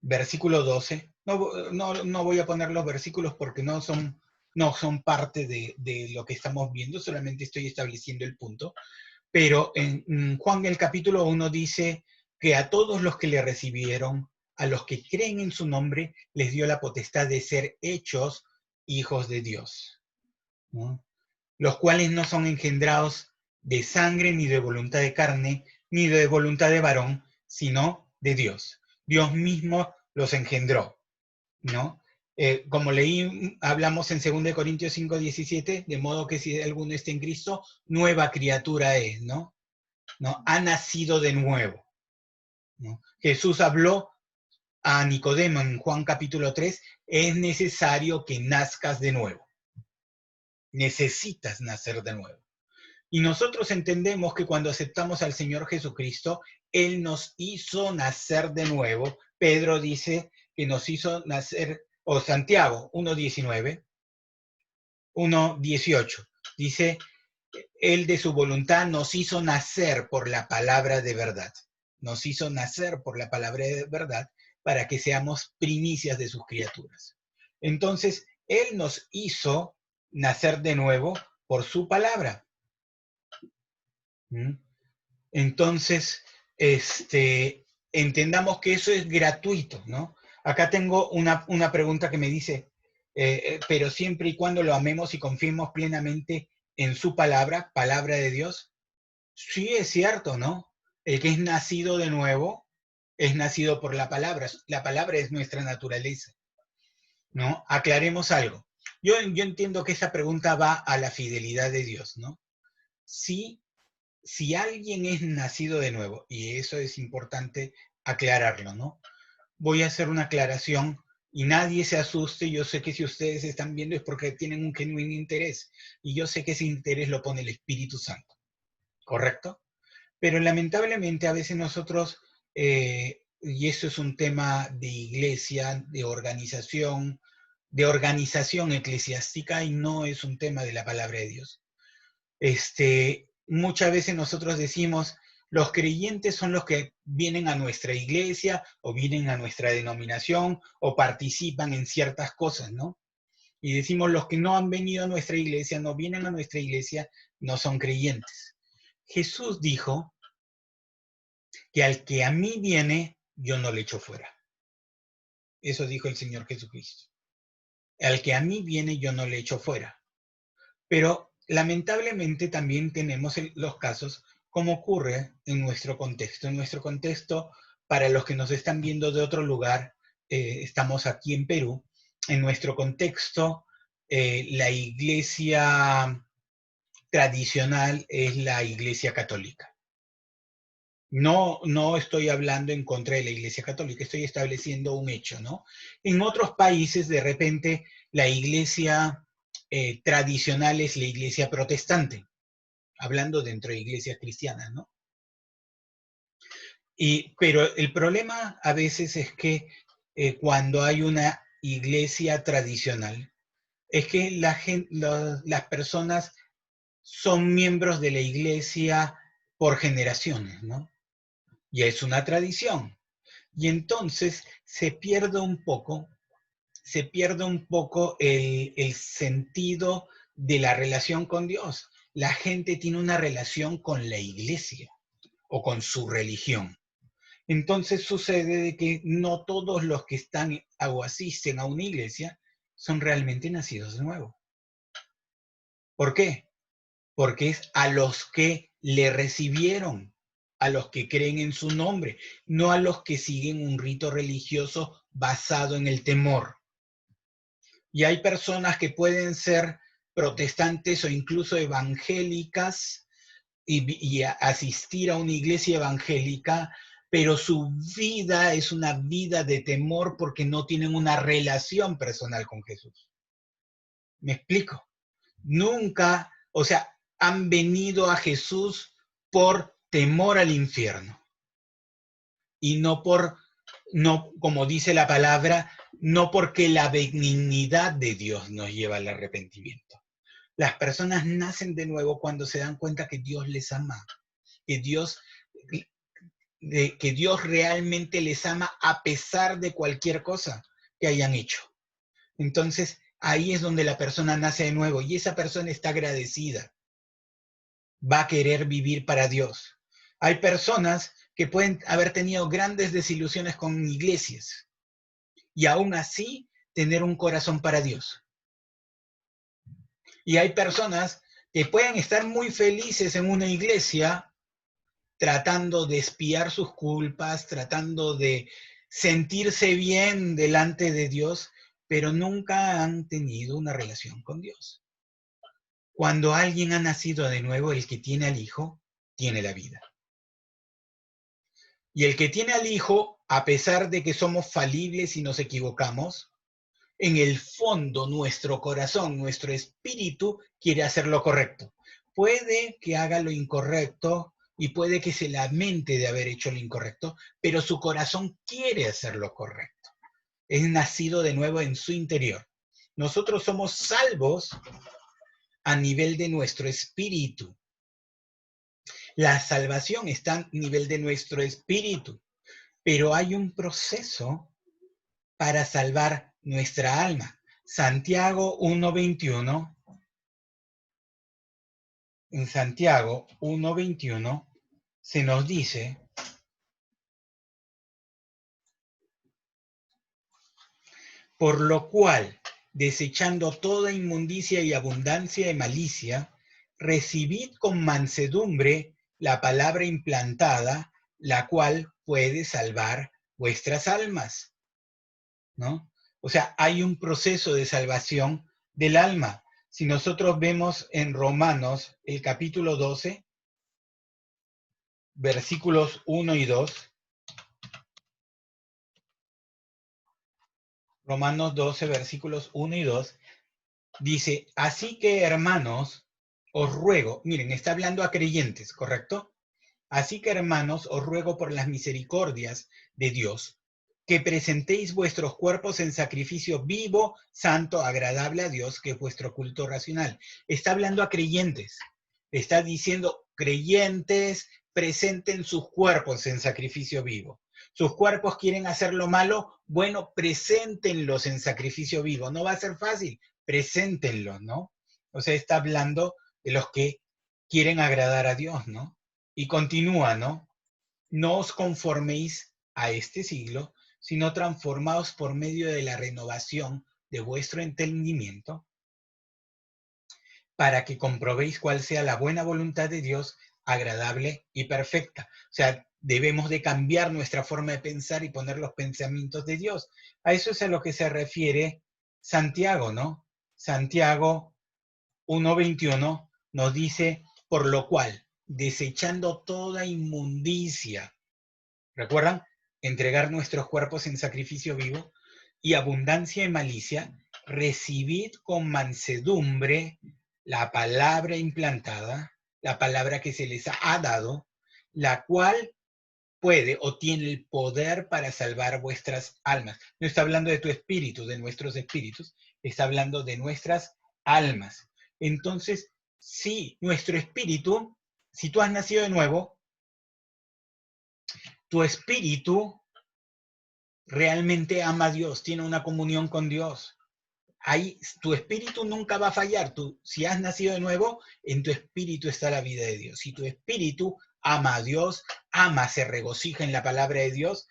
versículo 12, no voy a poner los versículos porque no son parte de lo que estamos viendo, solamente estoy estableciendo el punto. Pero en Juan el capítulo 1 dice que a todos los que le recibieron, a los que creen en su nombre, les dio la potestad de ser hechos hijos de Dios, ¿no? Los cuales no son engendrados de sangre, ni de voluntad de carne, ni de voluntad de varón, sino de Dios. Dios mismo los engendró, ¿no? Como hablamos en 2 Corintios 5:17, de modo que si alguno está en Cristo, nueva criatura es, ¿no? Ha nacido de nuevo, ¿no? Jesús habló a Nicodemo en Juan capítulo 3, es necesario que nazcas de nuevo. Necesitas nacer de nuevo. Y nosotros entendemos que cuando aceptamos al Señor Jesucristo, Él nos hizo nacer de nuevo. Pedro dice que nos hizo nacer, o Santiago 1:19, 1:18, dice, Él de su voluntad nos hizo nacer por la palabra de verdad. Nos hizo nacer por la palabra de verdad para que seamos primicias de sus criaturas. Entonces, Él nos hizo nacer de nuevo por su palabra. Entonces, entendamos que eso es gratuito, ¿no? Acá tengo una pregunta que me dice, pero siempre y cuando lo amemos y confiemos plenamente en su palabra, palabra de Dios. Sí, es cierto, ¿no? El que es nacido de nuevo es nacido por la palabra. La palabra es nuestra naturaleza, ¿no? Aclaremos algo. Yo entiendo que esa pregunta va a la fidelidad de Dios, ¿no? Sí, si alguien es nacido de nuevo, y eso es importante aclararlo, ¿no? Voy a hacer una aclaración y nadie se asuste. Yo sé que si ustedes están viendo es porque tienen un genuino interés, y yo sé que ese interés lo pone el Espíritu Santo, ¿correcto? Pero lamentablemente a veces nosotros, y eso es un tema de iglesia, de organización eclesiástica, y no es un tema de la palabra de Dios. Muchas veces nosotros decimos, los creyentes son los que vienen a nuestra iglesia o vienen a nuestra denominación o participan en ciertas cosas, ¿no? Y decimos, los que no han venido a nuestra iglesia, no vienen a nuestra iglesia, no son creyentes. Jesús dijo que al que a mí viene, yo no le echo fuera. Eso dijo el Señor Jesucristo. Al que a mí viene, yo no le echo fuera. Pero lamentablemente también tenemos los casos como ocurre en nuestro contexto. En nuestro contexto, para los que nos están viendo de otro lugar, estamos aquí en Perú. En nuestro contexto, la iglesia tradicional es la iglesia católica. No estoy hablando en contra de la iglesia católica, estoy estableciendo un hecho, ¿no? En otros países, de repente, la iglesia tradicional es la iglesia protestante, hablando dentro de iglesias cristianas, ¿no? Pero el problema a veces es que cuando hay una iglesia tradicional, es que las personas son miembros de la iglesia por generaciones, ¿no? Y es una tradición. Y entonces se pierde un poco el sentido de la relación con Dios. La gente tiene una relación con la iglesia o con su religión. Entonces sucede de que no todos los que están o asisten a una iglesia son realmente nacidos de nuevo. ¿Por qué? Porque es a los que le recibieron, a los que creen en su nombre, no a los que siguen un rito religioso basado en el temor. Y hay personas que pueden ser protestantes o incluso evangélicas y asistir a una iglesia evangélica, pero su vida es una vida de temor porque no tienen una relación personal con Jesús. ¿Me explico? Nunca, o sea, han venido a Jesús por temor al infierno y no, como dice la palabra, no porque la benignidad de Dios nos lleva al arrepentimiento. Las personas nacen de nuevo cuando se dan cuenta que Dios les ama, que Dios, que Dios realmente les ama a pesar de cualquier cosa que hayan hecho. Entonces, ahí es donde la persona nace de nuevo y esa persona está agradecida. Va a querer vivir para Dios. Hay personas que pueden haber tenido grandes desilusiones con iglesias y aún así tener un corazón para Dios. Y hay personas que pueden estar muy felices en una iglesia tratando de expiar sus culpas, tratando de sentirse bien delante de Dios, pero nunca han tenido una relación con Dios. Cuando alguien ha nacido de nuevo, el que tiene al Hijo, tiene la vida. Y el que tiene al Hijo, a pesar de que somos falibles y nos equivocamos, en el fondo nuestro corazón, nuestro espíritu quiere hacer lo correcto. Puede que haga lo incorrecto y puede que se lamente de haber hecho lo incorrecto, pero su corazón quiere hacer lo correcto. Es nacido de nuevo en su interior. Nosotros somos salvos a nivel de nuestro espíritu. La salvación está a nivel de nuestro espíritu, pero hay un proceso para salvar nuestra alma. Santiago 1:21, en Santiago 1:21 se nos dice, por lo cual, desechando toda inmundicia y abundancia de malicia, recibid con mansedumbre la palabra implantada, la cual puede salvar vuestras almas, ¿no? O sea, hay un proceso de salvación del alma. Si nosotros vemos en Romanos el capítulo 12, versículos 1 y 2, Romanos 12, versículos 1 y 2, dice, así que hermanos, os ruego, miren, está hablando a creyentes, ¿correcto? Así que hermanos, os ruego por las misericordias de Dios, que presentéis vuestros cuerpos en sacrificio vivo, santo, agradable a Dios, que es vuestro culto racional. Está hablando a creyentes. Está diciendo, creyentes, presenten sus cuerpos en sacrificio vivo. Sus cuerpos quieren hacer lo malo, bueno, preséntenlos en sacrificio vivo. No va a ser fácil, preséntenlos, ¿no? O sea, está hablando de los que quieren agradar a Dios, ¿no? Y continúa, ¿no? No os conforméis a este siglo, sino transformaos por medio de la renovación de vuestro entendimiento, para que comprobéis cuál sea la buena voluntad de Dios, agradable y perfecta. O sea, debemos de cambiar nuestra forma de pensar y poner los pensamientos de Dios. A eso es a lo que se refiere Santiago, ¿no? Santiago 1:21 nos dice, por lo cual, desechando toda inmundicia, ¿recuerdan? Entregar nuestros cuerpos en sacrificio vivo y abundancia de malicia, recibid con mansedumbre la palabra implantada, la palabra que se les ha dado, la cual puede o tiene el poder para salvar vuestras almas. No está hablando de tu espíritu, de nuestros espíritus, está hablando de nuestras almas. Entonces, si nuestro espíritu, si tú has nacido de nuevo, tu espíritu realmente ama a Dios, tiene una comunión con Dios. Ahí, tu espíritu nunca va a fallar. Tú, si has nacido de nuevo, en tu espíritu está la vida de Dios. Si tu espíritu ama a Dios, ama, se regocija en la palabra de Dios,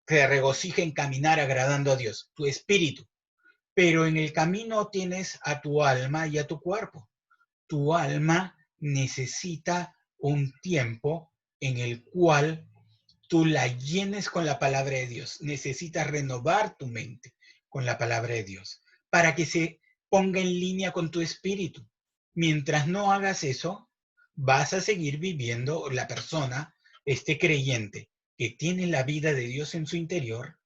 se regocija en caminar agradando a Dios, tu espíritu. Pero en el camino tienes a tu alma y a tu cuerpo. Tu alma necesita un tiempo en el cual tú la llenes con la palabra de Dios. Necesitas renovar tu mente con la palabra de Dios para que se ponga en línea con tu espíritu. Mientras no hagas eso, vas a seguir viviendo la persona, este creyente que tiene la vida de Dios en su interior,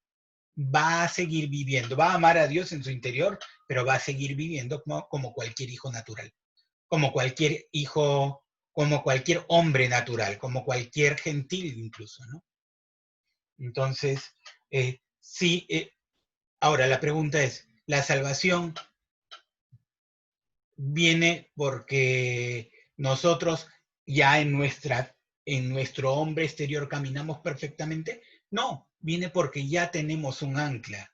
va a seguir viviendo, va a amar a Dios en su interior, pero va a seguir viviendo como cualquier hijo natural, como cualquier hijo, como cualquier hombre natural, como cualquier gentil incluso, ¿no? Entonces, sí, ahora la pregunta es, ¿la salvación viene porque nosotros ya en nuestro hombre exterior caminamos perfectamente? No, viene porque ya tenemos un ancla,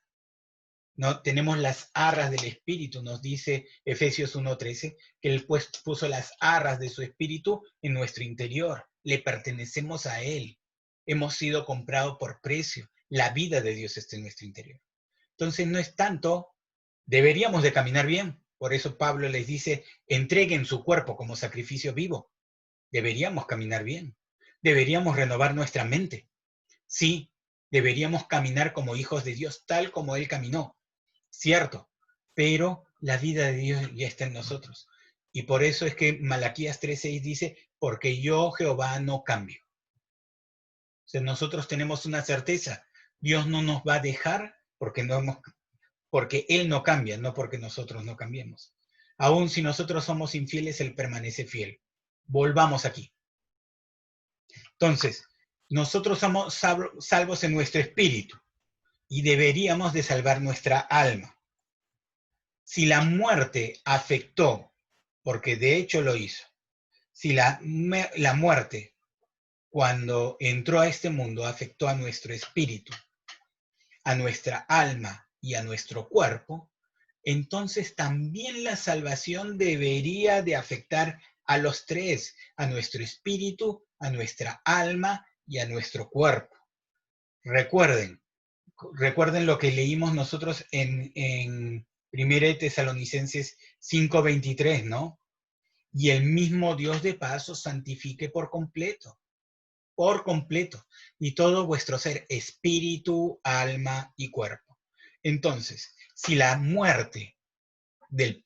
¿no? Tenemos las arras del Espíritu, nos dice Efesios 1:13, que Él pues puso las arras de su Espíritu en nuestro interior, le pertenecemos a Él, hemos sido comprados por precio, la vida de Dios está en nuestro interior. Entonces no es tanto, deberíamos de caminar bien, por eso Pablo les dice, entreguen su cuerpo como sacrificio vivo, deberíamos caminar bien, deberíamos renovar nuestra mente, sí, deberíamos caminar como hijos de Dios, tal como Él caminó, cierto, pero la vida de Dios ya está en nosotros. Y por eso es que Malaquías 3:6 dice, porque yo, Jehová, no cambio. O sea, nosotros tenemos una certeza, Dios no nos va a dejar porque Él no cambia, no porque nosotros no cambiemos. Aún si nosotros somos infieles, Él permanece fiel. Volvamos aquí. Entonces, nosotros somos salvos en nuestro espíritu y deberíamos de salvar nuestra alma. Si la muerte afectó, porque de hecho lo hizo, si la muerte cuando entró a este mundo afectó a nuestro espíritu, a nuestra alma y a nuestro cuerpo, entonces también la salvación debería de afectar a los tres, a nuestro espíritu, a nuestra alma y a nuestro cuerpo. Recuerden lo que leímos nosotros en 1 Tesalonicenses 5:23, ¿no? Y el mismo Dios de paz os santifique por completo, y todo vuestro ser, espíritu, alma y cuerpo. Entonces, si la muerte del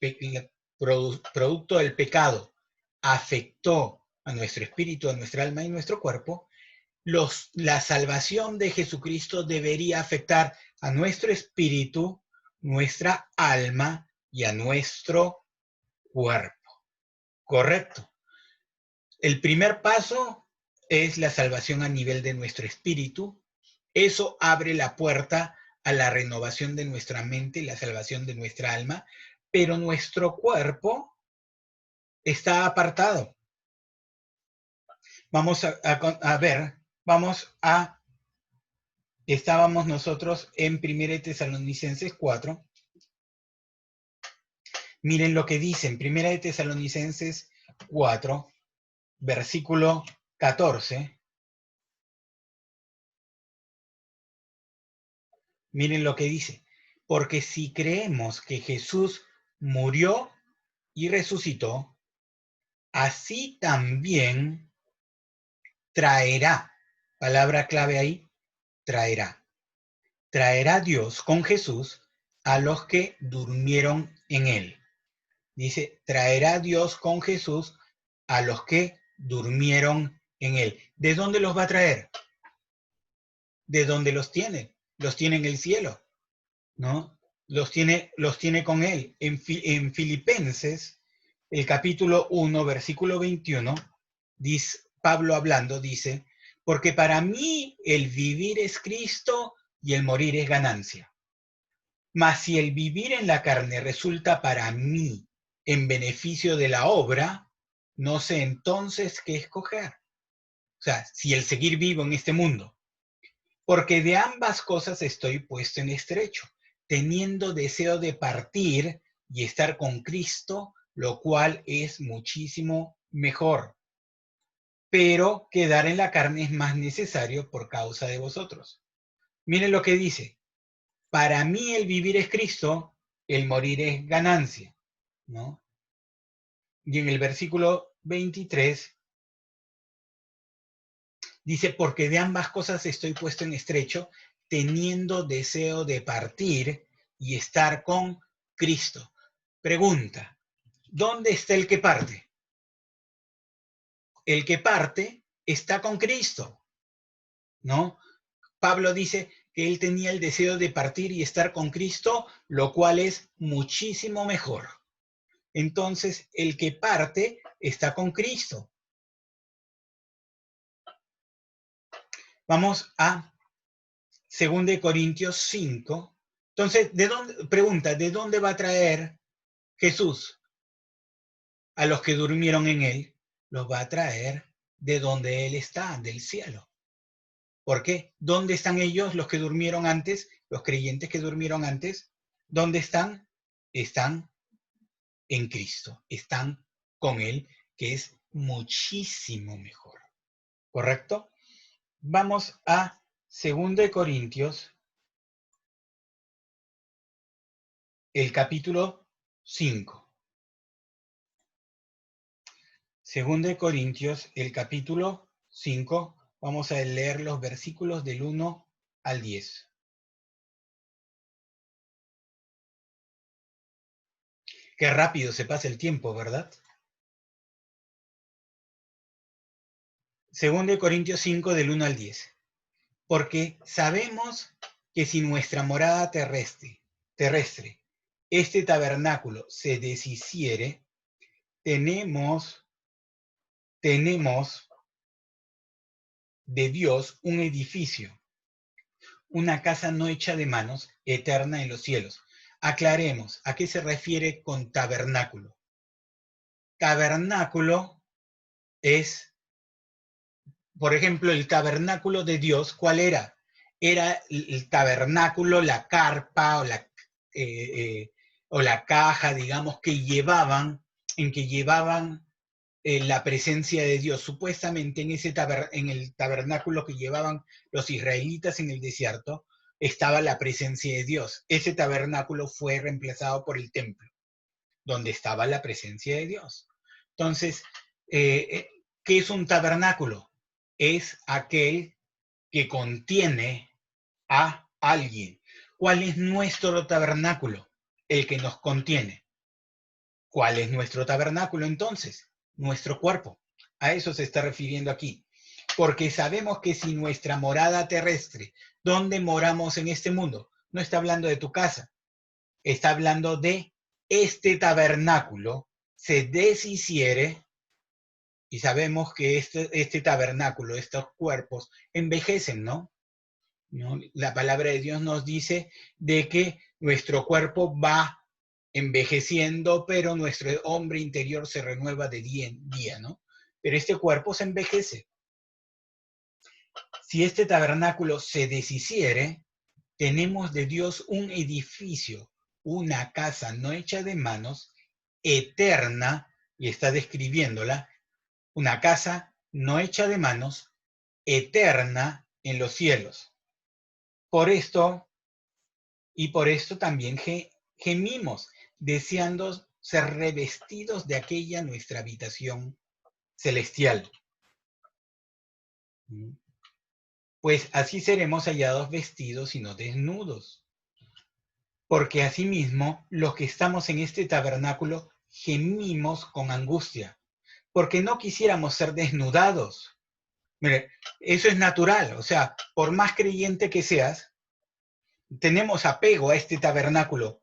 producto del pecado afectó a nuestro espíritu, a nuestra alma y nuestro cuerpo, la salvación de Jesucristo debería afectar a nuestro espíritu, nuestra alma y a nuestro cuerpo. Correcto. El primer paso es la salvación a nivel de nuestro espíritu. Eso abre la puerta a la renovación de nuestra mente, la salvación de nuestra alma, pero nuestro cuerpo está apartado. Vamos a ver, estábamos nosotros en 1 Tesalonicenses 4. Miren lo que dice en 1 Tesalonicenses 4, versículo 14. Miren lo que dice. Porque si creemos que Jesús murió y resucitó, así también traerá, palabra clave ahí, traerá. Traerá Dios con Jesús a los que durmieron en él. Dice, traerá Dios con Jesús a los que durmieron en él. ¿De dónde los va a traer? ¿De dónde los tiene? Los tiene en el cielo, ¿no? Los tiene con él. En Filipenses, el capítulo 1, versículo 21, dice, Pablo hablando, dice, porque para mí el vivir es Cristo y el morir es ganancia. Mas si el vivir en la carne resulta para mí en beneficio de la obra, no sé entonces qué escoger. O sea, si el seguir vivo en este mundo. Porque de ambas cosas estoy puesto en estrecho, teniendo deseo de partir y estar con Cristo, lo cual es muchísimo mejor. Pero quedar en la carne es más necesario por causa de vosotros. Miren lo que dice. Para mí el vivir es Cristo, el morir es ganancia, ¿no? Y en el versículo 23 dice, porque de ambas cosas estoy puesto en estrecho, teniendo deseo de partir y estar con Cristo. Pregunta, ¿dónde está el que parte? El que parte está con Cristo, ¿no? Pablo dice que él tenía el deseo de partir y estar con Cristo, lo cual es muchísimo mejor. Entonces, el que parte está con Cristo. Vamos a 2 Corintios 5. Entonces, pregunta, ¿de dónde va a traer Jesús a los que durmieron en él? Los va a traer de donde él está, del cielo. ¿Por qué? ¿Dónde están ellos, los que durmieron antes, los creyentes que durmieron antes? ¿Dónde están? Están en Cristo, están con él, que es muchísimo mejor. ¿Correcto? Vamos a 2 Corintios, el capítulo 5. 2 Corintios, el capítulo 5, vamos a leer los versículos del 1 al 10. Qué rápido se pasa el tiempo, ¿verdad? 2 Corintios 5, del 1 al 10. Porque sabemos que si nuestra morada terrestre, este tabernáculo se deshiciere, tenemos de Dios un edificio, una casa no hecha de manos, eterna en los cielos. Aclaremos, ¿a qué se refiere con tabernáculo? Tabernáculo es, por ejemplo, el tabernáculo de Dios, ¿cuál era? Era el tabernáculo, la carpa o la caja, digamos, en que llevaban la presencia de Dios. Supuestamente en el tabernáculo que llevaban los israelitas en el desierto, estaba la presencia de Dios. Ese tabernáculo fue reemplazado por el templo, donde estaba la presencia de Dios. Entonces, ¿qué es un tabernáculo? Es aquel que contiene a alguien. ¿Cuál es nuestro tabernáculo? El que nos contiene. ¿Cuál es nuestro tabernáculo entonces? Nuestro cuerpo. A eso se está refiriendo aquí. Porque sabemos que si nuestra morada terrestre, donde moramos en este mundo, no está hablando de tu casa, está hablando de este tabernáculo, se deshiciere, y sabemos que este tabernáculo, estos cuerpos, envejecen, ¿no? La palabra de Dios nos dice de que nuestro cuerpo va envejeciendo, pero nuestro hombre interior se renueva de día en día, ¿no? Pero este cuerpo se envejece. Si este tabernáculo se deshiciere, tenemos de Dios un edificio, una casa no hecha de manos, eterna, y está describiéndola, una casa no hecha de manos, eterna en los cielos. Por esto también gemimos, deseando ser revestidos de aquella nuestra habitación celestial. Pues así seremos hallados vestidos y no desnudos. Porque asimismo, los que estamos en este tabernáculo gemimos con angustia, porque no quisiéramos ser desnudados. Mire, eso es natural, o sea, por más creyente que seas, tenemos apego a este tabernáculo,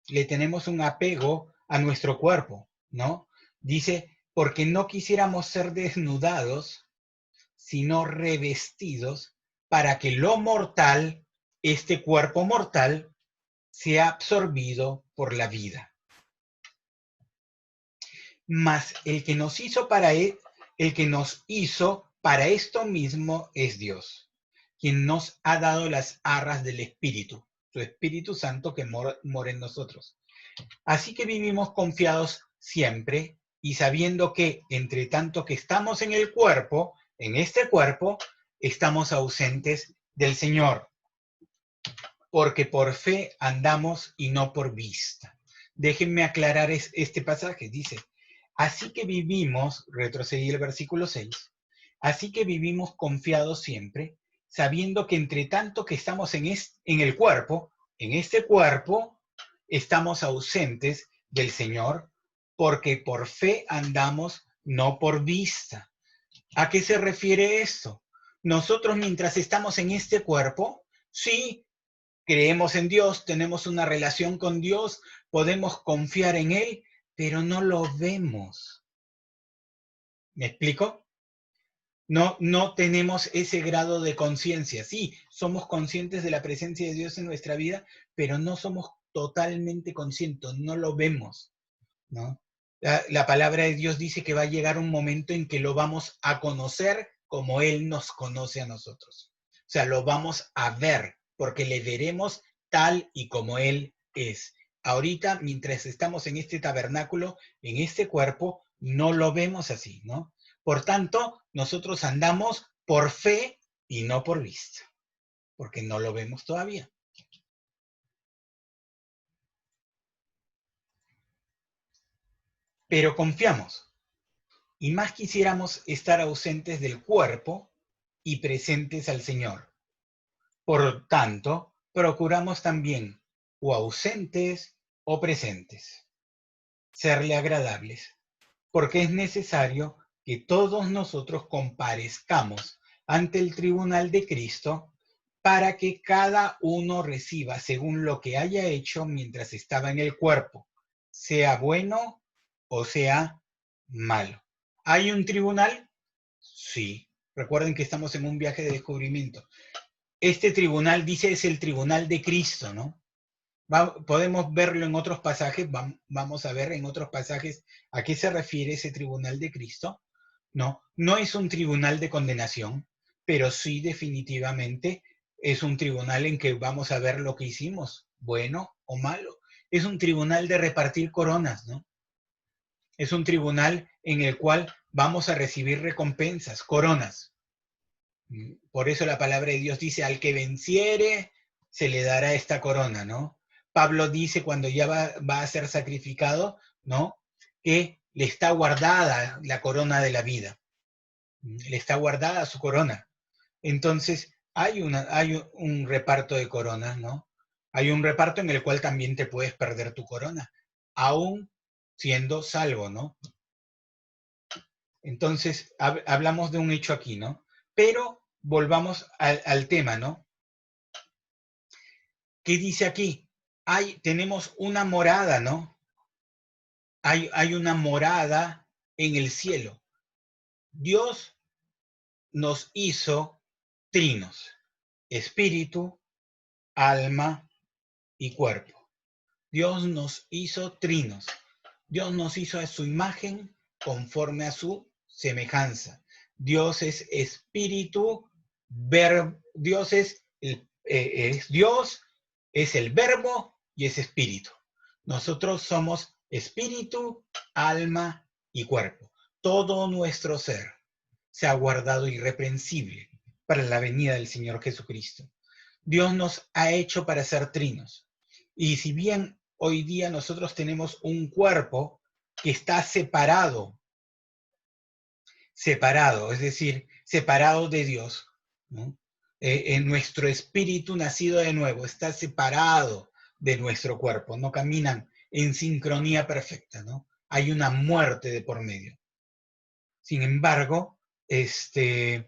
le tenemos un apego a nuestro cuerpo, ¿no? Dice, porque no quisiéramos ser desnudados, sino revestidos, para que lo mortal, este cuerpo mortal, sea absorbido por la vida. Mas el que nos hizo para esto mismo es Dios, quien nos ha dado las arras del Espíritu, su Espíritu Santo que mora en nosotros. Así que vivimos confiados siempre y sabiendo que entre tanto que estamos en el cuerpo, en este cuerpo, estamos ausentes del Señor, porque por fe andamos y no por vista. Déjenme aclarar este pasaje, dice, así que vivimos, retrocedí el versículo 6, así que vivimos confiados siempre, sabiendo que entre tanto que estamos en el cuerpo, en este cuerpo, estamos ausentes del Señor, porque por fe andamos, no por vista. ¿A qué se refiere esto? Nosotros mientras estamos en este cuerpo, sí, creemos en Dios, tenemos una relación con Dios, podemos confiar en Él, pero no lo vemos. ¿Me explico? No tenemos ese grado de conciencia. Sí, somos conscientes de la presencia de Dios en nuestra vida, pero no somos totalmente conscientes, no lo vemos, ¿no? La palabra de Dios dice que va a llegar un momento en que lo vamos a conocer como Él nos conoce a nosotros. O sea, lo vamos a ver, porque le veremos tal y como Él es. Ahorita, mientras estamos en este tabernáculo, en este cuerpo, no lo vemos así, ¿no? Por tanto, nosotros andamos por fe y no por vista, porque no lo vemos todavía. Pero confiamos. Y más quisiéramos estar ausentes del cuerpo y presentes al Señor. Por tanto, procuramos también, o ausentes o presentes, serle agradables, porque es necesario que todos nosotros comparezcamos ante el tribunal de Cristo para que cada uno reciba según lo que haya hecho mientras estaba en el cuerpo, sea bueno o sea malo. ¿Hay un tribunal? Sí. Recuerden que estamos en un viaje de descubrimiento. Este tribunal, dice, es el tribunal de Cristo, ¿no? Podemos verlo en otros pasajes, vamos a ver en otros pasajes a qué se refiere ese tribunal de Cristo. No es un tribunal de condenación, pero sí definitivamente es un tribunal en que vamos a ver lo que hicimos, bueno o malo. Es un tribunal de repartir coronas, ¿no? Es un tribunal en el cual vamos a recibir recompensas, coronas. Por eso la palabra de Dios dice, al que venciere, se le dará esta corona, ¿no? Pablo dice cuando ya va a ser sacrificado, ¿no? Que le está guardada la corona de la vida. Le está guardada su corona. Entonces, hay un reparto de coronas, ¿no? Hay un reparto en el cual también te puedes perder tu corona, aún siendo salvo, ¿no? Entonces, hablamos de un hecho aquí, ¿no? Pero volvamos al tema, ¿no? ¿Qué dice aquí? Tenemos una morada, ¿no? Hay una morada en el cielo. Dios nos hizo trinos, espíritu, alma y cuerpo. Dios nos hizo trinos. Dios nos hizo a su imagen conforme a su semejanza. Dios es espíritu, Dios es Dios, es el verbo y es espíritu. Nosotros somos espíritu, alma y cuerpo. Todo nuestro ser se ha guardado irreprensible para la venida del Señor Jesucristo. Dios nos ha hecho para ser trinos. Y si bien hoy día nosotros tenemos un cuerpo que está separado separado, es decir, separado de Dios, ¿no? En nuestro espíritu nacido de nuevo está separado de nuestro cuerpo, no caminan en sincronía perfecta, ¿no? Hay una muerte de por medio. Sin embargo, sin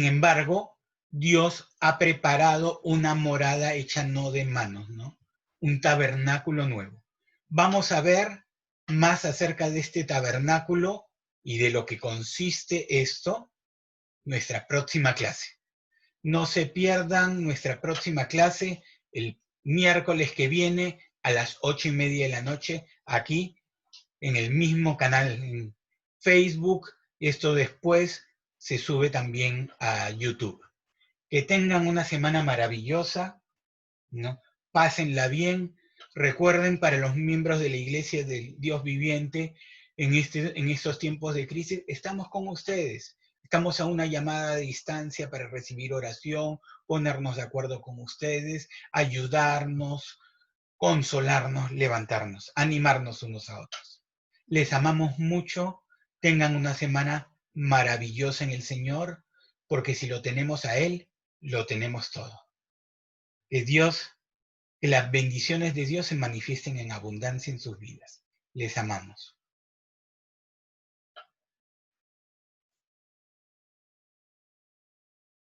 embargo, Dios ha preparado una morada hecha no de manos, ¿no? Un tabernáculo nuevo. Vamos a ver más acerca de este tabernáculo y de lo que consiste esto, nuestra próxima clase. No se pierdan nuestra próxima clase el miércoles que viene a las 8:30 de la noche, aquí en el mismo canal en Facebook. Esto después se sube también a YouTube. Que tengan una semana maravillosa, ¿no? Pásenla bien. Recuerden, para los miembros de la Iglesia del Dios Viviente, en estos tiempos de crisis, estamos con ustedes. Estamos a una llamada de distancia para recibir oración, ponernos de acuerdo con ustedes, ayudarnos, consolarnos, levantarnos, animarnos unos a otros. Les amamos mucho. Tengan una semana maravillosa en el Señor, porque si lo tenemos a Él, lo tenemos todo. Que Dios, que las bendiciones de Dios se manifiesten en abundancia en sus vidas. Les amamos.